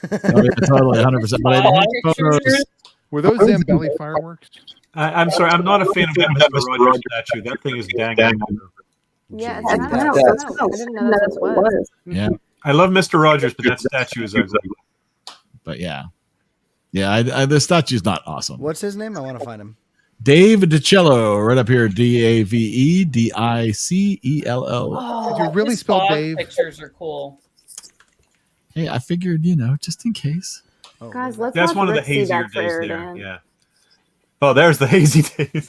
Speaker 2: Oh, yeah, totally, 100%. But
Speaker 3: Oh,
Speaker 2: photos,
Speaker 1: Were those Zambelli fireworks?
Speaker 8: I'm sorry, I'm not a fan of that Mr. Rogers statue. That thing is dang.
Speaker 6: Yeah, it's kind of, I didn't know that's what it was.
Speaker 2: yeah.
Speaker 8: I love Mr. Rogers, but that statue is ugly.
Speaker 2: But yeah. The statue's not awesome.
Speaker 9: What's his name? I want to find him.
Speaker 2: Dave DiCello, right up here. DAVEDICELL.
Speaker 1: Did you really
Speaker 3: his
Speaker 1: spell
Speaker 3: fog
Speaker 1: Dave?
Speaker 3: Pictures are cool.
Speaker 2: Hey, I figured, just in case.
Speaker 9: Oh,
Speaker 6: Guys, let's
Speaker 8: That's
Speaker 6: watch
Speaker 8: one of the
Speaker 6: Ritzy
Speaker 8: hazier
Speaker 6: back for
Speaker 8: days there.
Speaker 6: EriDan.
Speaker 8: Yeah. Oh, there's the hazy days.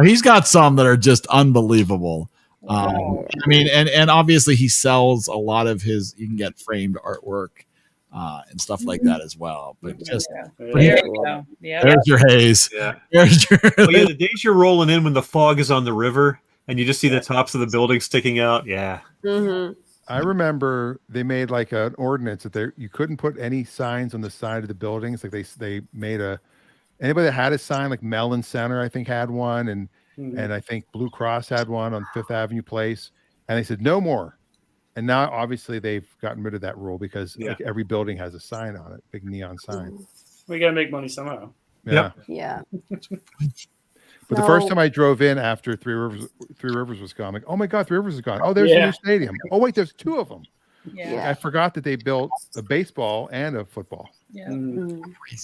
Speaker 2: He's got some that are just unbelievable. I mean, and obviously he sells a lot of his. You can get framed artwork and stuff like that as well. But just
Speaker 3: There you go. Yeah.
Speaker 2: there's your haze.
Speaker 8: Yeah.
Speaker 2: There's your.
Speaker 8: Oh, yeah, the days you're rolling in when the fog is on the river and you just see the tops of the buildings sticking out. Yeah.
Speaker 6: Mm-hmm.
Speaker 1: I remember they made like an ordinance that you couldn't put any signs on the side of the buildings. Like they made anybody that had a sign, like Mellon Center, I think had one, and I think Blue Cross had one on Fifth Avenue Place, and they said no more. And now obviously they've gotten rid of that rule because like every building has a sign on it, big neon sign.
Speaker 4: We got to make money somehow.
Speaker 1: Yeah.
Speaker 6: Yeah.
Speaker 1: But the first time I drove in after Three Rivers was gone, I'm like, oh my God, Three Rivers is gone. Oh, there's the new stadium. Oh wait, there's 2 of them.
Speaker 3: Yeah.
Speaker 1: I forgot that they built a baseball and a football.
Speaker 3: Yeah.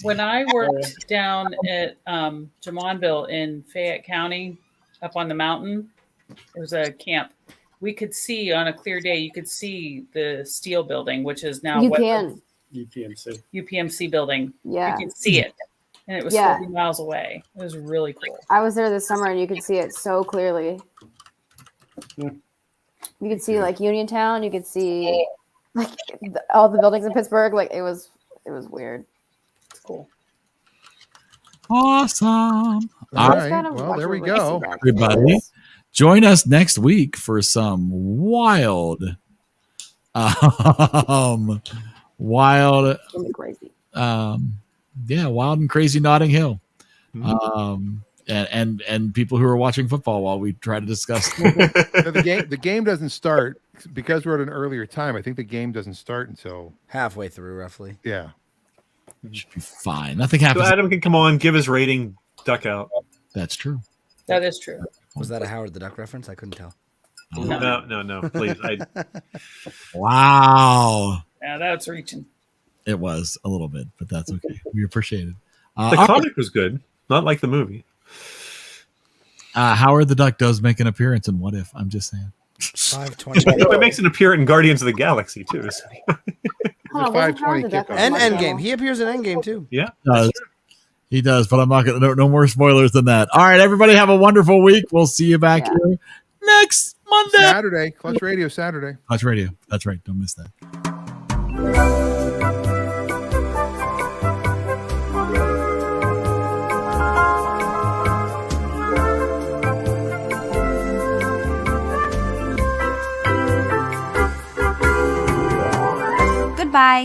Speaker 3: When I worked down at Jamonville in Fayette County, up on the mountain, there was a camp. We could see on a clear day. You could see the steel building, which is now UPMC building.
Speaker 6: Yeah,
Speaker 3: you could see it, and it was 40 miles away. It was really cool.
Speaker 6: I was there this summer, and you could see it so clearly. You could see like Uniontown. You could see like all the buildings in Pittsburgh. Like it was weird.
Speaker 3: It's cool.
Speaker 2: Awesome.
Speaker 1: All right. Well, there we go.
Speaker 2: Everybody, join us next week for some wild,
Speaker 6: crazy.
Speaker 2: Wild and crazy Notting Hill. And people who are watching football while we try to discuss.
Speaker 1: The game doesn't start because we're at an earlier time. I think the game doesn't start until
Speaker 9: halfway through, roughly.
Speaker 1: Yeah,
Speaker 2: it should be fine. Nothing happens.
Speaker 8: So Adam can come on, give his rating, duck out.
Speaker 2: That's true.
Speaker 3: That is true.
Speaker 9: Was that a Howard the Duck reference? I couldn't tell.
Speaker 8: No, please.
Speaker 2: Wow.
Speaker 3: Yeah, that's reaching.
Speaker 2: It was a little bit, but that's okay. We appreciate it.
Speaker 8: The comic was good, not like the movie.
Speaker 2: Howard the Duck does make an appearance in What If? I'm just saying.
Speaker 9: 520.
Speaker 8: It makes an appearance in Guardians of the Galaxy too. So.
Speaker 9: And Endgame. He appears in Endgame too.
Speaker 8: Yeah,
Speaker 2: he does. But I'm not gonna. No more spoilers than that. All right, everybody, have a wonderful week. We'll see you back here next Monday.
Speaker 1: Saturday, Clutch Radio Saturday.
Speaker 2: Clutch Radio. That's right. Don't miss that.
Speaker 11: Goodbye.